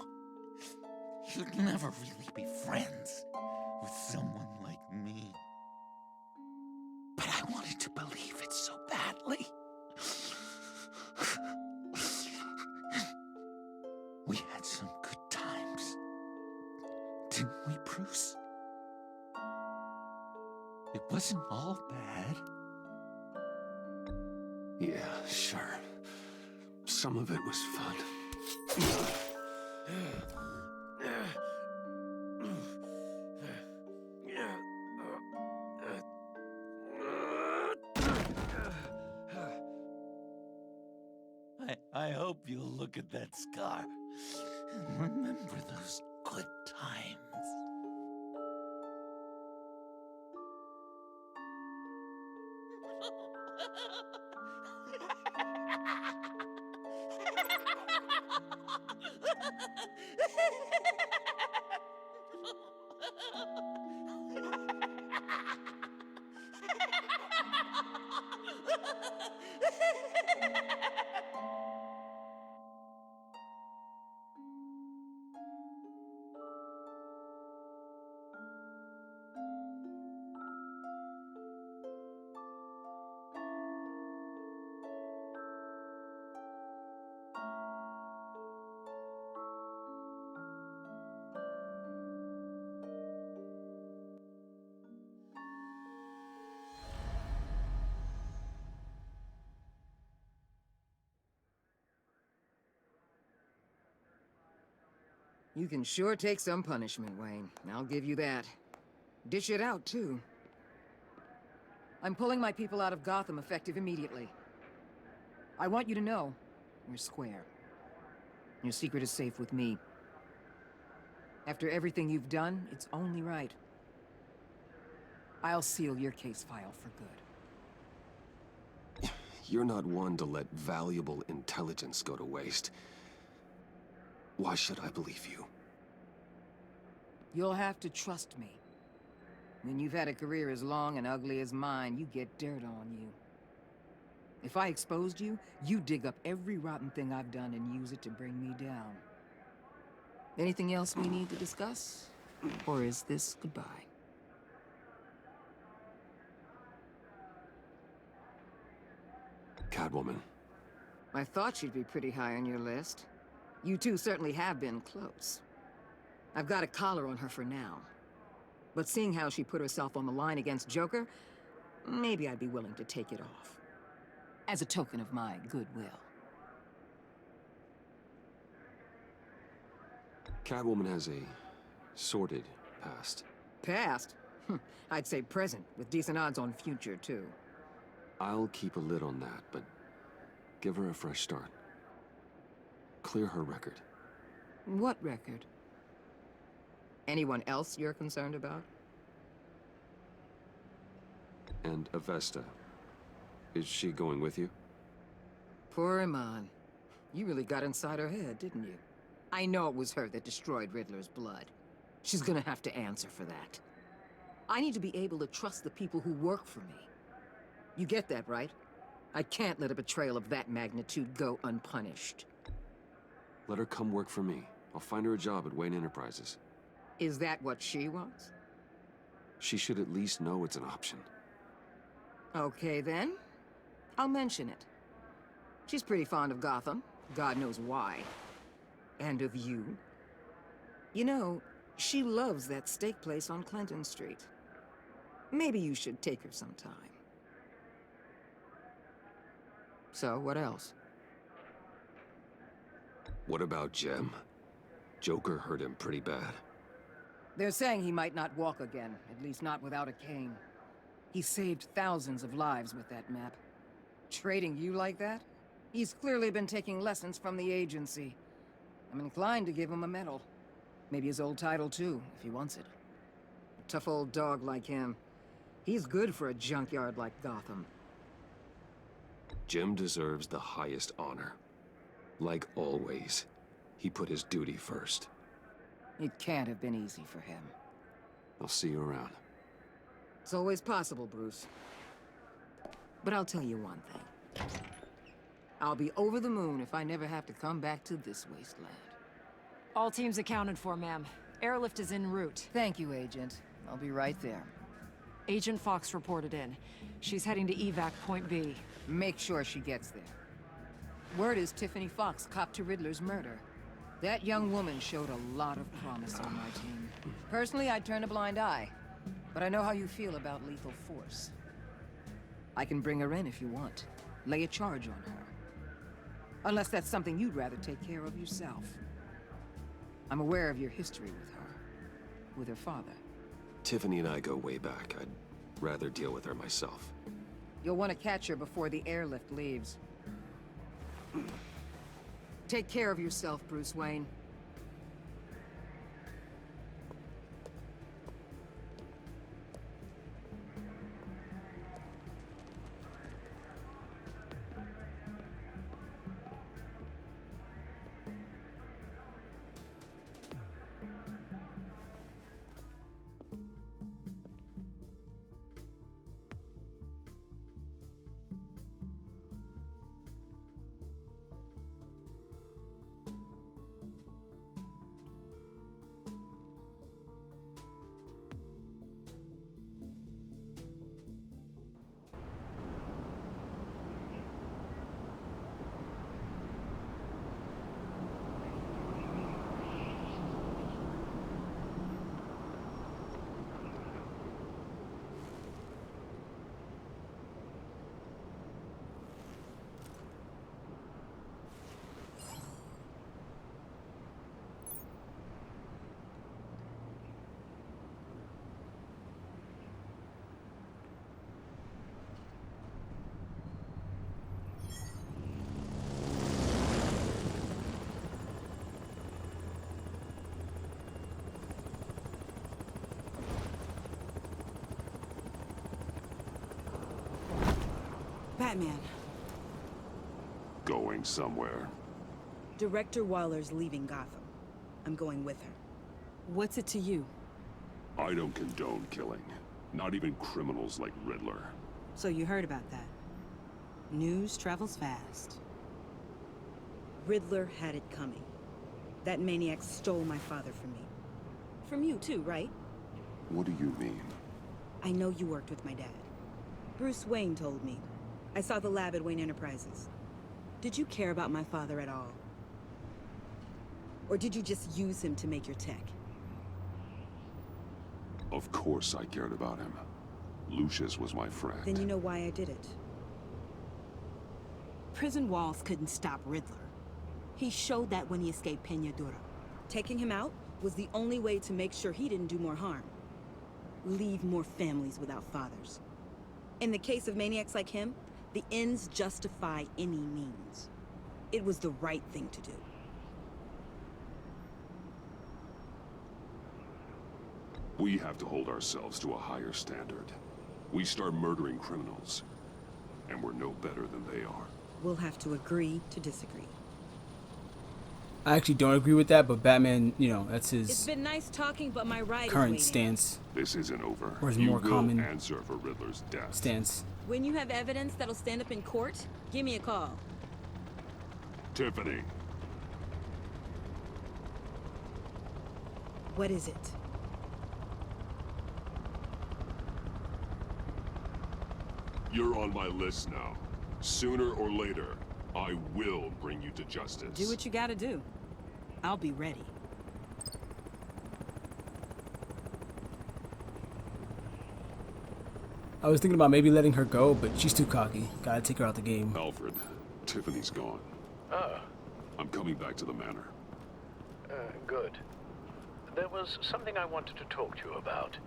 you'd never really be friends with someone like me. But I wanted to believe it so badly. We had some good times, didn't we, Bruce? It wasn't all bad. Yeah, sure. Some of it was fun. I hope you'll look at that scar and remember those good times. You can sure take some punishment, Wayne. I'll give you that. Dish it out, too. I'm pulling my people out of Gotham effective immediately. I want you to know, we're square. Your secret is safe with me. After everything you've done, it's only right. I'll seal your case file for good. You're not one to let valuable intelligence go to waste. Why should I believe you? You'll have to trust me. When you've had a career as long and ugly as mine, you get dirt on you. If I exposed you, you dig up every rotten thing I've done and use it to bring me down. Anything else we need to discuss? Or is this goodbye? Catwoman. I thought she'd be pretty high on your list. You two certainly have been close. I've got a collar on her for now. But seeing how she put herself on the line against Joker, maybe I'd be willing to take it off. As a token of my goodwill. Catwoman has a sordid past. Past? I'd say present, with decent odds on future, too. I'll keep a lid on that, but give her a fresh start. Clear her record. What record? Anyone else you're concerned about? And Avesta. Is she going with you? Poor Iman. You really got inside her head, didn't you? I know it was her that destroyed Riddler's blood. She's gonna have to answer for that. I need to be able to trust the people who work for me. You get that, right? I can't let a betrayal of that magnitude go unpunished. Let her come work for me. I'll find her a job at Wayne Enterprises. Is that what she wants? She should at least know it's an option. Okay, then. I'll mention it. She's pretty fond of Gotham. God knows why. And of you. You know, she loves that steak place on Clinton Street. Maybe you should take her sometime. So, what else? What about Jem? Joker hurt him pretty bad. They're saying he might not walk again, at least not without a cane. He saved thousands of lives with that map. Trading you like that? He's clearly been taking lessons from the agency. I'm inclined to give him a medal. Maybe his old title too, if he wants it. A tough old dog like him. He's good for a junkyard like Gotham. Jem deserves the highest honor. Like always, he put his duty first. It can't have been easy for him. I'll see you around. It's always possible, Bruce. But I'll tell you one thing. I'll be over the moon if I never have to come back to this wasteland. All teams accounted for, ma'am. Airlift is en route. Thank you, Agent. I'll be right there. Agent Fox reported in. She's heading to evac Point B. Make sure she gets there. Word is Tiffany Fox copped to Riddler's murder. That young woman showed a lot of promise on my team. Personally, I'd turn a blind eye. But I know how you feel about lethal force. I can bring her in if you want. Lay a charge on her. Unless that's something you'd rather take care of yourself. I'm aware of your history with her. With her father. Tiffany and I go way back. I'd rather deal with her myself. You'll want to catch her before the airlift leaves. Take care of yourself, Bruce Wayne. Batman. Going somewhere. Director Waller's leaving Gotham. I'm going with her. What's it to you? I don't condone killing. Not even criminals like Riddler. So you heard about that. News travels fast. Riddler had it coming. That maniac stole my father from me. From you too, right? What do you mean? I know you worked with my dad. Bruce Wayne told me. I saw the lab at Wayne Enterprises. Did you care about my father at all? Or did you just use him to make your tech? Of course I cared about him. Lucius was my friend. Then you know why I did it. Prison walls couldn't stop Riddler. He showed that when he escaped Peñadura. Taking him out was the only way to make sure he didn't do more harm. Leave more families without fathers. In the case of maniacs like him, the ends justify any means. It was the right thing to do. We have to hold ourselves to a higher standard. We start murdering criminals, and we're no better than they are. We'll have to agree to disagree. I actually don't agree with that, but Batman, you know, that's It's his been nice talking, but my ride current is stance. This isn't over. Or his You more will common answer for Riddler's death. stance. When you have evidence that'll stand up in court, give me a call. Tiffany. What is it? You're on my list now. Sooner or later, I will bring you to justice. Do what you gotta do. I'll be ready. I was thinking about maybe letting her go, but she's too cocky. Gotta take her out the game. Alfred, Tiffany's gone. Ah, I'm coming back to the manor. good. There was something I wanted to talk to you about.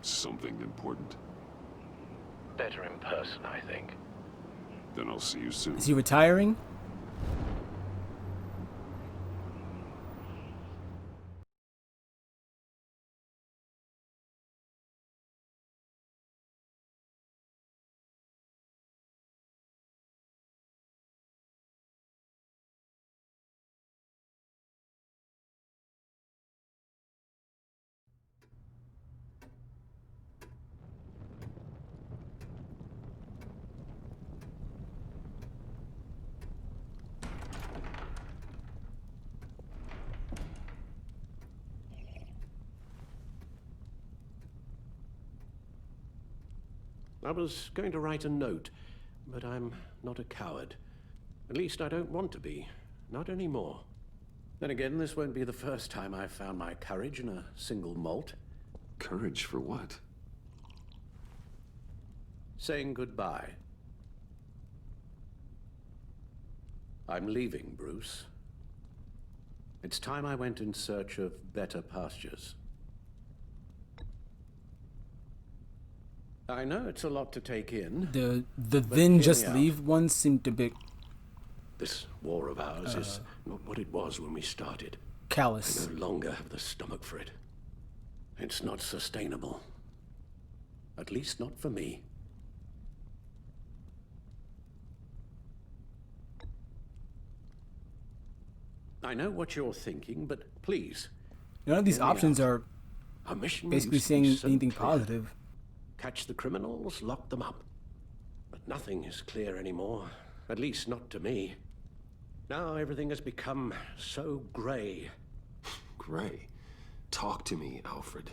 Something important. Better in person, I think. Then I'll see you soon. Is he retiring? I was going to write a note, but I'm not a coward. At least I don't want to be. Not anymore. Then again, this won't be the first time I've found my courage in a single malt. Courage for what? Saying goodbye. I'm leaving, Bruce. It's time I went in search of better pastures. I know it's a lot to take in. The but then hear just me out. leave one seemed a bit This war of ours is not what it was when we started. callous. I no longer have the stomach for it. It's not sustainable. At least not for me. I know what you're thinking, but please. None of these hear me options out. are Our mission basically used to be saying so anything clear. positive. Catch the criminals, lock them up. But nothing is clear anymore. At least not to me. Now everything has become so grey. Gray. Talk to me, Alfred.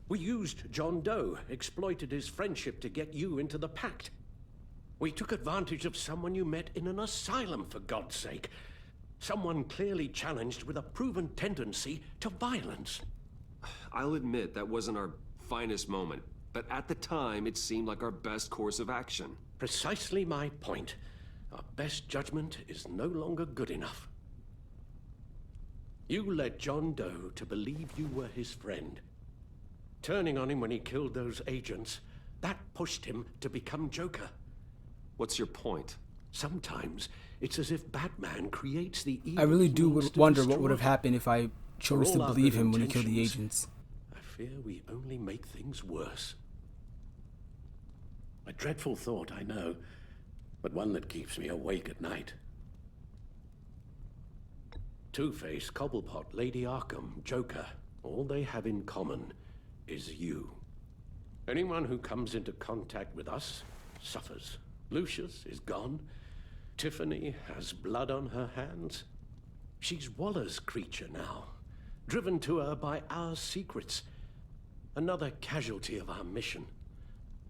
We used John Doe, exploited his friendship to get you into the pact. We took advantage of someone you met in an asylum, for God's sake. Someone clearly challenged with a proven tendency to violence. I'll admit that wasn't our finest moment, but at the time it seemed like our best course of action. Precisely my point. Our best judgment is no longer good enough. You led John Doe to believe you were his friend. Turning on him when he killed those agents, that pushed him to become Joker. What's your point? Sometimes it's as if Batman creates the evil. I really do wonder what would have destroy. happened if I chose For to all our believe good him when he killed the intentions, agents. I fear we only make things worse. A dreadful thought, I know, but one that keeps me awake at night. Two-Face, Cobblepot, Lady Arkham, Joker, all they have in common is you. Anyone who comes into contact with us suffers. Lucius is gone. Tiffany has blood on her hands. She's Waller's creature now, driven to her by our secrets. Another casualty of our mission.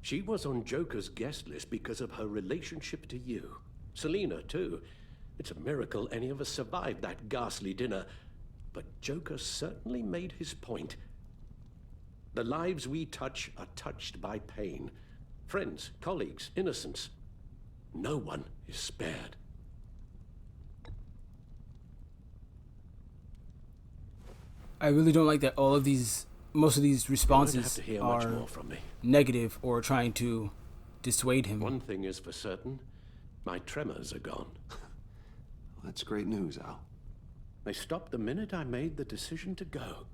She was on Joker's guest list because of her relationship to you. Selina, too. It's a miracle any of us survived that ghastly dinner. but Joker certainly made his point. The lives we touch are touched by pain. Friends, colleagues, innocents. No one is spared. I really don't like that most of these responses are negative or trying to dissuade him. One thing is for certain, my tremors are gone. That's great news, Al. They stopped the minute I made the decision to go.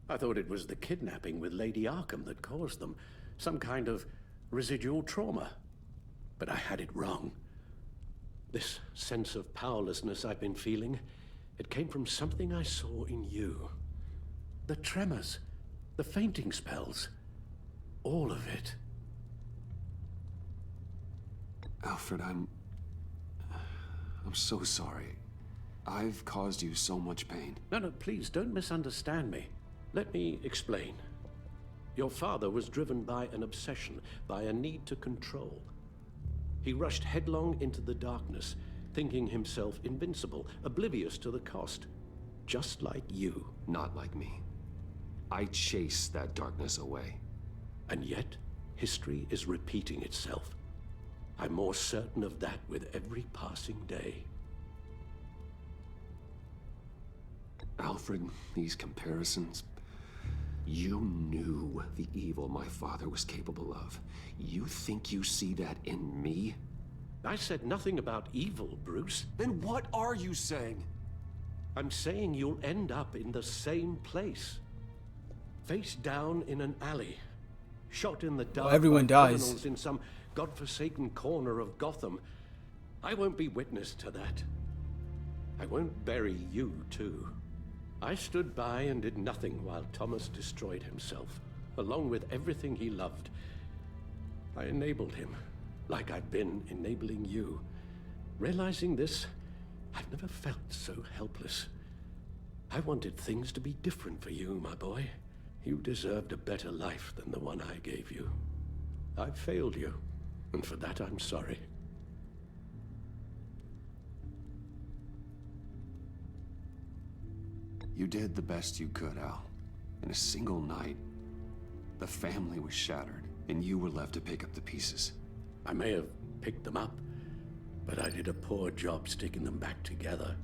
I thought it was the kidnapping with Lady Arkham that caused them, some kind of residual trauma. But I had it wrong. This sense of powerlessness I've been feeling, it came from something I saw in you. The tremors, the fainting spells, all of it. Alfred, I'm so sorry. I've caused you so much pain. No, please don't misunderstand me. Let me explain. Your father was driven by an obsession, by a need to control. He rushed headlong into the darkness, thinking himself invincible, oblivious to the cost. Just like you. Not like me. I chase that darkness away. And yet, history is repeating itself. I'm more certain of that with every passing day. Alfred, these comparisons... You knew the evil my father was capable of. You think you see that in me? I said nothing about evil, Bruce. Then what are you saying? I'm saying you'll end up in the same place. Face down in an alley. Shot in the dark. Well, everyone dies. Criminals in some godforsaken corner of Gotham. I won't be witness to that. I won't bury you, too. I stood by and did nothing while Thomas destroyed himself, along with everything he loved. I enabled him, like I've been enabling you. Realizing this, I've never felt so helpless. I wanted things to be different for you, my boy. You deserved a better life than the one I gave you. I failed you, and for that I'm sorry. You did the best you could, Al. In a single night, the family was shattered, and you were left to pick up the pieces. I may have picked them up, but I did a poor job sticking them back together.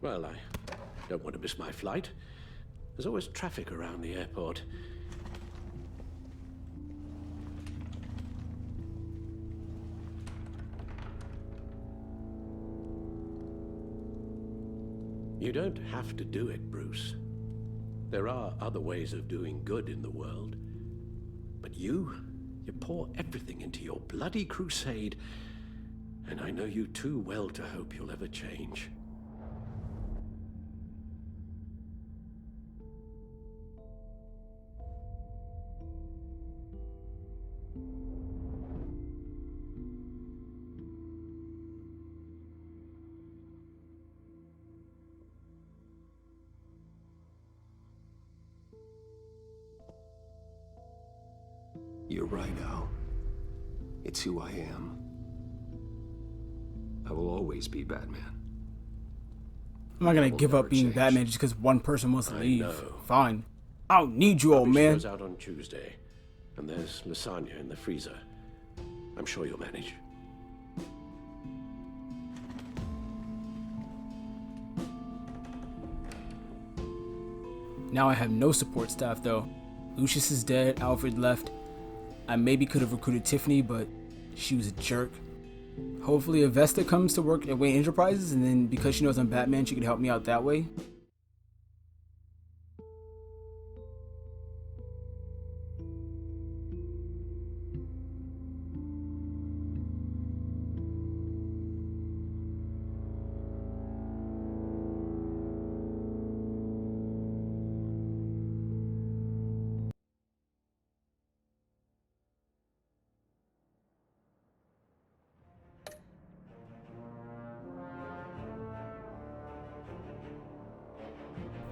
Well, I don't want to miss my flight. There's always traffic around the airport. You don't have to do it, Bruce. There are other ways of doing good in the world. But you pour everything into your bloody crusade, and I know you too well to hope you'll ever change. You're right, Al. It's who I am. I will always be Batman. I'm not gonna give up being Batman just because one person wants to leave. know. Fine. I don't need you, old man. Goes out on Tuesday, and there's lasagna in the freezer. I'm sure you'll manage. Now I have no support staff though. Lucius is dead, Alfred left. I maybe could have recruited Tiffany, but she was a jerk. Hopefully Avesta comes to work at Wayne Enterprises, and then because she knows I'm Batman, she could help me out that way.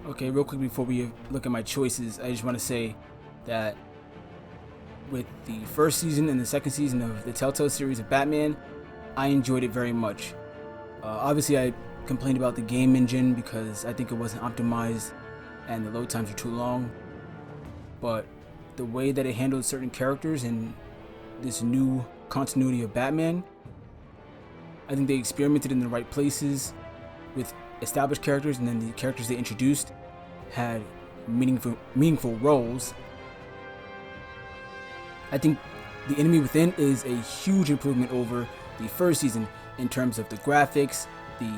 Okay, real quick before we look at my choices, I just want to say that with the first season and the second season of the Telltale series of Batman, I enjoyed it very much. Obviously, I complained about the game engine because I think it wasn't optimized and the load times were too long. But the way that it handled certain characters and this new continuity of Batman, I think they experimented in the right places with established characters, and then the characters they introduced had meaningful roles. I think The Enemy Within is a huge improvement over the first season in terms of the graphics, the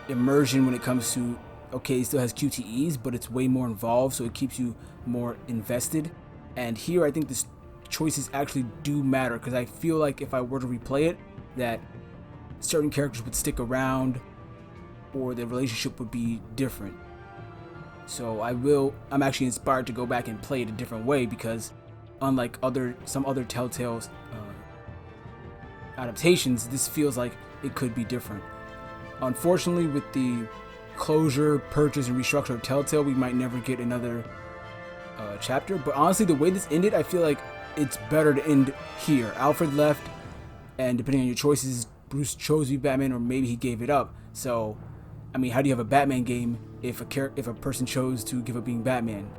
immersion when it comes to, okay, it still has QTEs, but it's way more involved, so it keeps you more invested. And here I think the choices actually do matter, because I feel like if I were to replay it, that certain characters would stick around or the relationship would be different. So I'm actually inspired to go back and play it a different way, because unlike some other Telltale adaptations, this feels like it could be different. Unfortunately, with the closure, purchase, and restructure of Telltale, we might never get another chapter. But honestly, the way this ended, I feel like it's better to end here. Alfred left, and depending on your choices, Bruce chose to be Batman, or maybe he gave it up. So, I mean, how do you have a Batman game if a person chose to give up being Batman?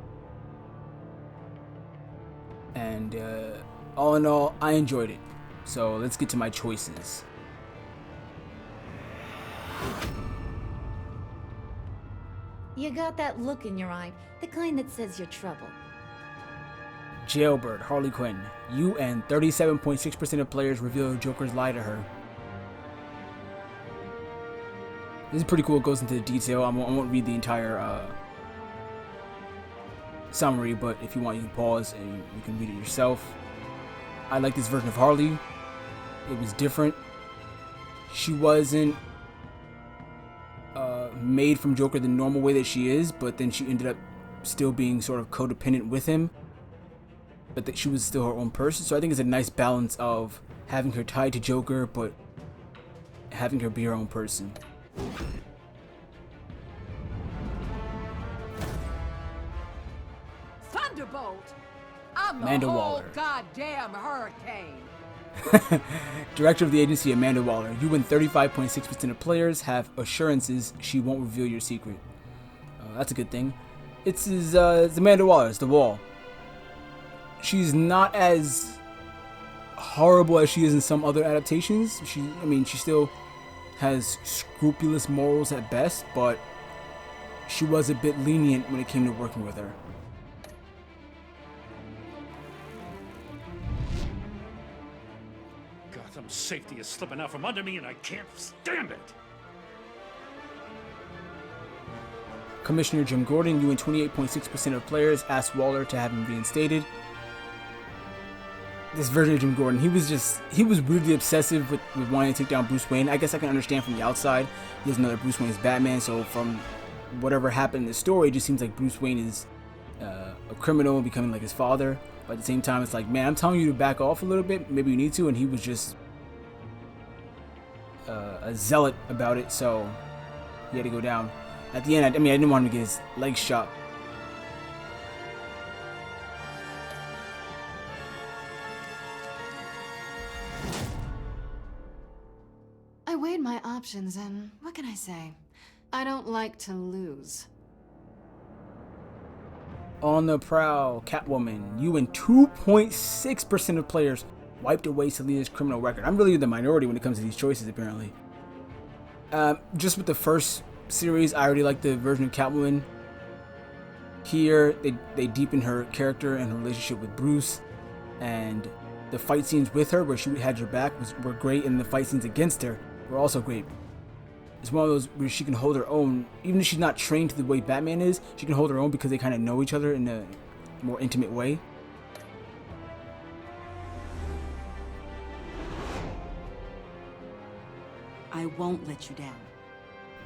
And all in all, I enjoyed it. So let's get to my choices. You got that look in your eye, the kind that says you're trouble. Jailbird, Harley Quinn. You and 37.6% of players reveal Joker's lie to her. This is pretty cool. It goes into detail. I won't read the entire summary, but if you want, you can pause and you can read it yourself. I like this version of Harley. It was different. She wasn't made from Joker the normal way that she is, but then she ended up still being sort of codependent with him, but that she was still her own person. So I think it's a nice balance of having her tied to Joker, but having her be her own person. Thunderbolt! I'm the Amanda whole Waller. goddamn hurricane! Director of the agency, Amanda Waller. You and 35.6% of players have assurances she won't reveal your secret. That's a good thing. It's Amanda Waller. It's the Wall. She's not as horrible as she is in some other adaptations. She still has scrupulous morals at best, but she was a bit lenient when it came to working with her. Gotham's safety is slipping out from under me, and I can't stand it. Commissioner Jim Gordon. You and 28.6% of players asked Waller to have him reinstated. This version of Jim Gordon, he was weirdly obsessive with wanting to take down Bruce Wayne. I guess I can understand from the outside. He doesn't know that Bruce Wayne is Batman, so from whatever happened in the story, it just seems like Bruce Wayne is a criminal becoming like his father. But at the same time, it's like, man, I'm telling you to back off a little bit. Maybe you need to. And he was just a zealot about it, so he had to go down. At the end, I didn't want him to get his legs shot. I weighed my options, and what can I say? I don't like to lose. On the Prowl, Catwoman. You and 2.6% of players wiped away Selina's criminal record. I'm really the minority when it comes to these choices, apparently. Just with the first series, I already like the version of Catwoman. Here, they deepen her character and her relationship with Bruce, and the fight scenes with her, where she had your back, were great, and the fight scenes against her were also great. It's one of those where she can hold her own, even if she's not trained to the way Batman is. She can hold her own because they kind of know each other in a more intimate way. I won't let you down.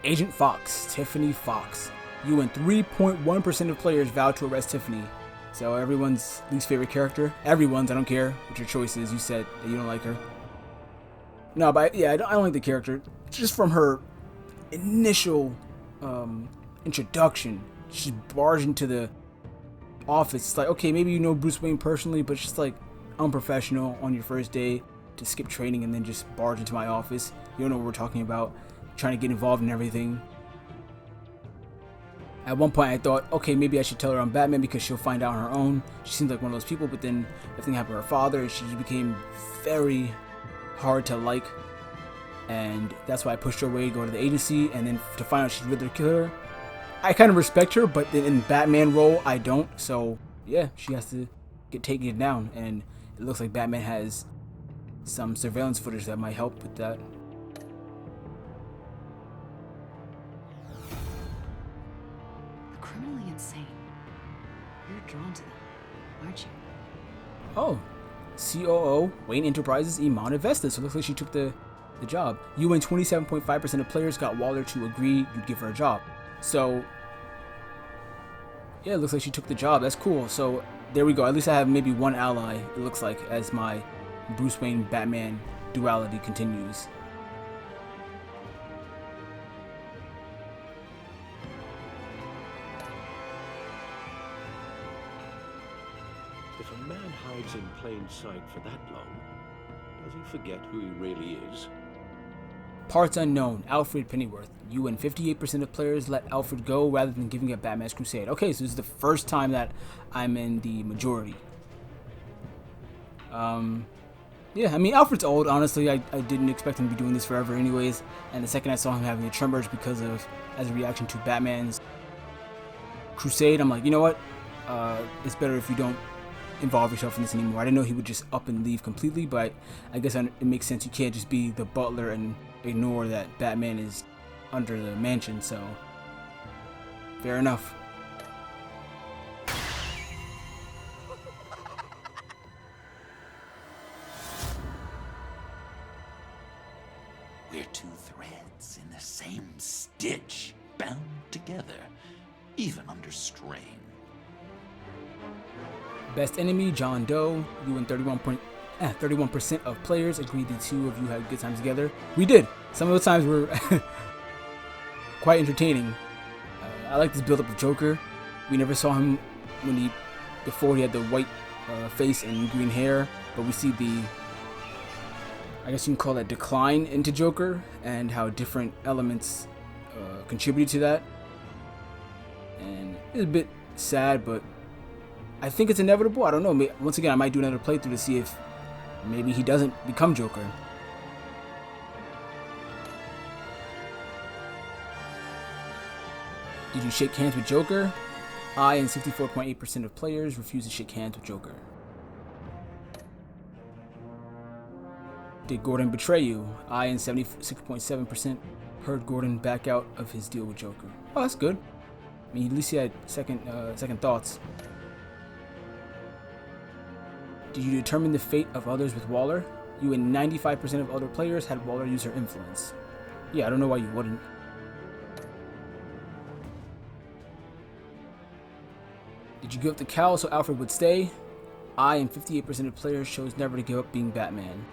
Agent Fox, Tiffany Fox. You and 3.1% of players vowed to arrest Tiffany. So everyone's least favorite character. Everyone's, I don't care what your choice is. You said that you don't like her. No, but yeah, I don't like the character. Just from her initial introduction, she barged into the office. It's like, okay, maybe you know Bruce Wayne personally, but it's just like unprofessional on your first day to skip training and then just barge into my office. You don't know what we're talking about. Trying to get involved in everything. At one point I thought, okay, maybe I should tell her I'm Batman because she'll find out on her own. She seems like one of those people, but then everything happened to her father and she became very hard to like. And that's why I pushed her away to go to the agency, and then to find out she's Riddler killer. I kind of respect her, but in Batman role, I don't. So yeah, she has to get taken down, and it looks like Batman has some surveillance footage that might help with that. Criminally insane. You're drawn to them, aren't you? Oh, COO, Wayne Enterprises, Iman Vesta. So it looks like she took the job. You and 27.5% of players got Waller to agree you'd give her a job. So yeah, it looks like she took the job. That's cool. So there we go. At least I have maybe one ally, it looks like, as my Bruce Wayne Batman duality continues. If a man hides in plain sight for that long, does he forget who he really is? Parts unknown, Alfred Pennyworth. You and 58% of players let Alfred go rather than giving up Batman's Crusade. Okay, so this is the first time that I'm in the majority. Yeah, I mean, Alfred's old, honestly. I didn't expect him to be doing this forever anyways. And the second I saw him having the tremors because of, as a reaction to Batman's Crusade, I'm like, you know what? It's better if you don't involve yourself in this anymore. I didn't know he would just up and leave completely, but I guess it makes sense. You can't just be the butler and ignore that Batman is under the mansion, so fair enough. We're two threads in the same stitch, bound together, even under strain. Best enemy, John Doe. You and 31% of players agreed the two of you had good times together. We did. Some of the times were quite entertaining. I like this build-up of Joker. We never saw him before he had the white face and green hair, but we see the, I guess you can call that, decline into Joker and how different elements contributed to that. And it's a bit sad, but I think it's inevitable. I don't know. Once again, I might do another playthrough to see if maybe he doesn't become Joker. Did you shake hands with Joker? I and 64.8% of players refuse to shake hands with Joker. Did Gordon betray you? I and 76.7% heard Gordon back out of his deal with Joker. Oh, that's good. I mean, at least he had second thoughts. Did you determine the fate of others with Waller? You and 95% of other players had Waller use her influence. Yeah, I don't know why you wouldn't. Did you give up the cowl so Alfred would stay? I and 58% of players chose never to give up being Batman.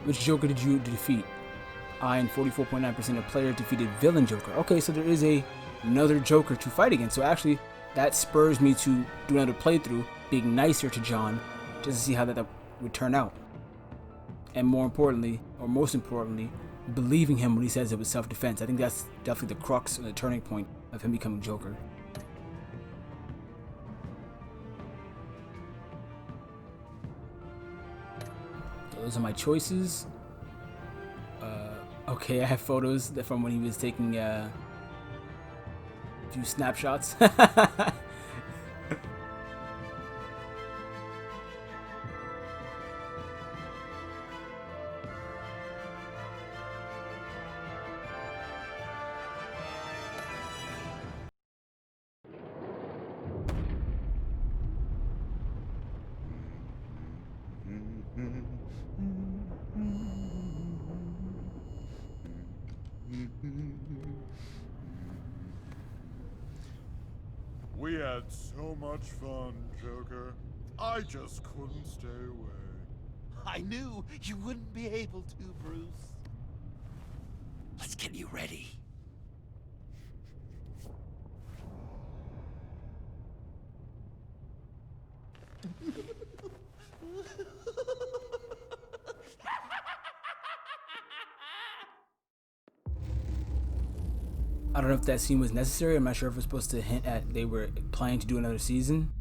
Which Joker did you defeat? I and 44.9% of players defeated villain Joker. Okay, so there is another Joker to fight against. So actually, that spurs me to do another playthrough, being nicer to John, just to see how that would turn out. And more importantly, or most importantly, believing him when he says it was self-defense. I think that's definitely the crux or the turning point of him becoming Joker. Those are my choices. Okay, I have photos from when he was taking a few snapshots. We had so much fun, Joker. I just couldn't stay away. I knew you wouldn't be able to, Bruce. Let's get you ready. I don't know if that scene was necessary. I'm not sure if it was supposed to hint at they were planning to do another season.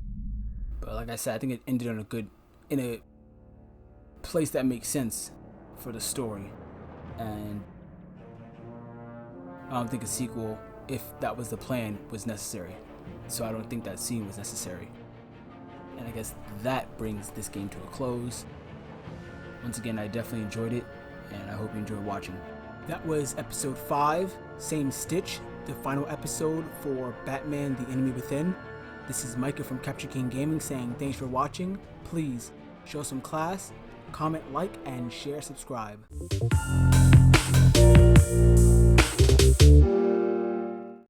But like I said, I think it ended on in a place that makes sense for the story. And I don't think a sequel, if that was the plan, was necessary. So I don't think that scene was necessary. And I guess that brings this game to a close. Once again, I definitely enjoyed it, and I hope you enjoyed watching. That was episode 5, Same Stitch, the final episode for Batman: The Enemy Within. This is Micah from Capture King Gaming saying thanks for watching. Please show some class, comment, like, and share, subscribe.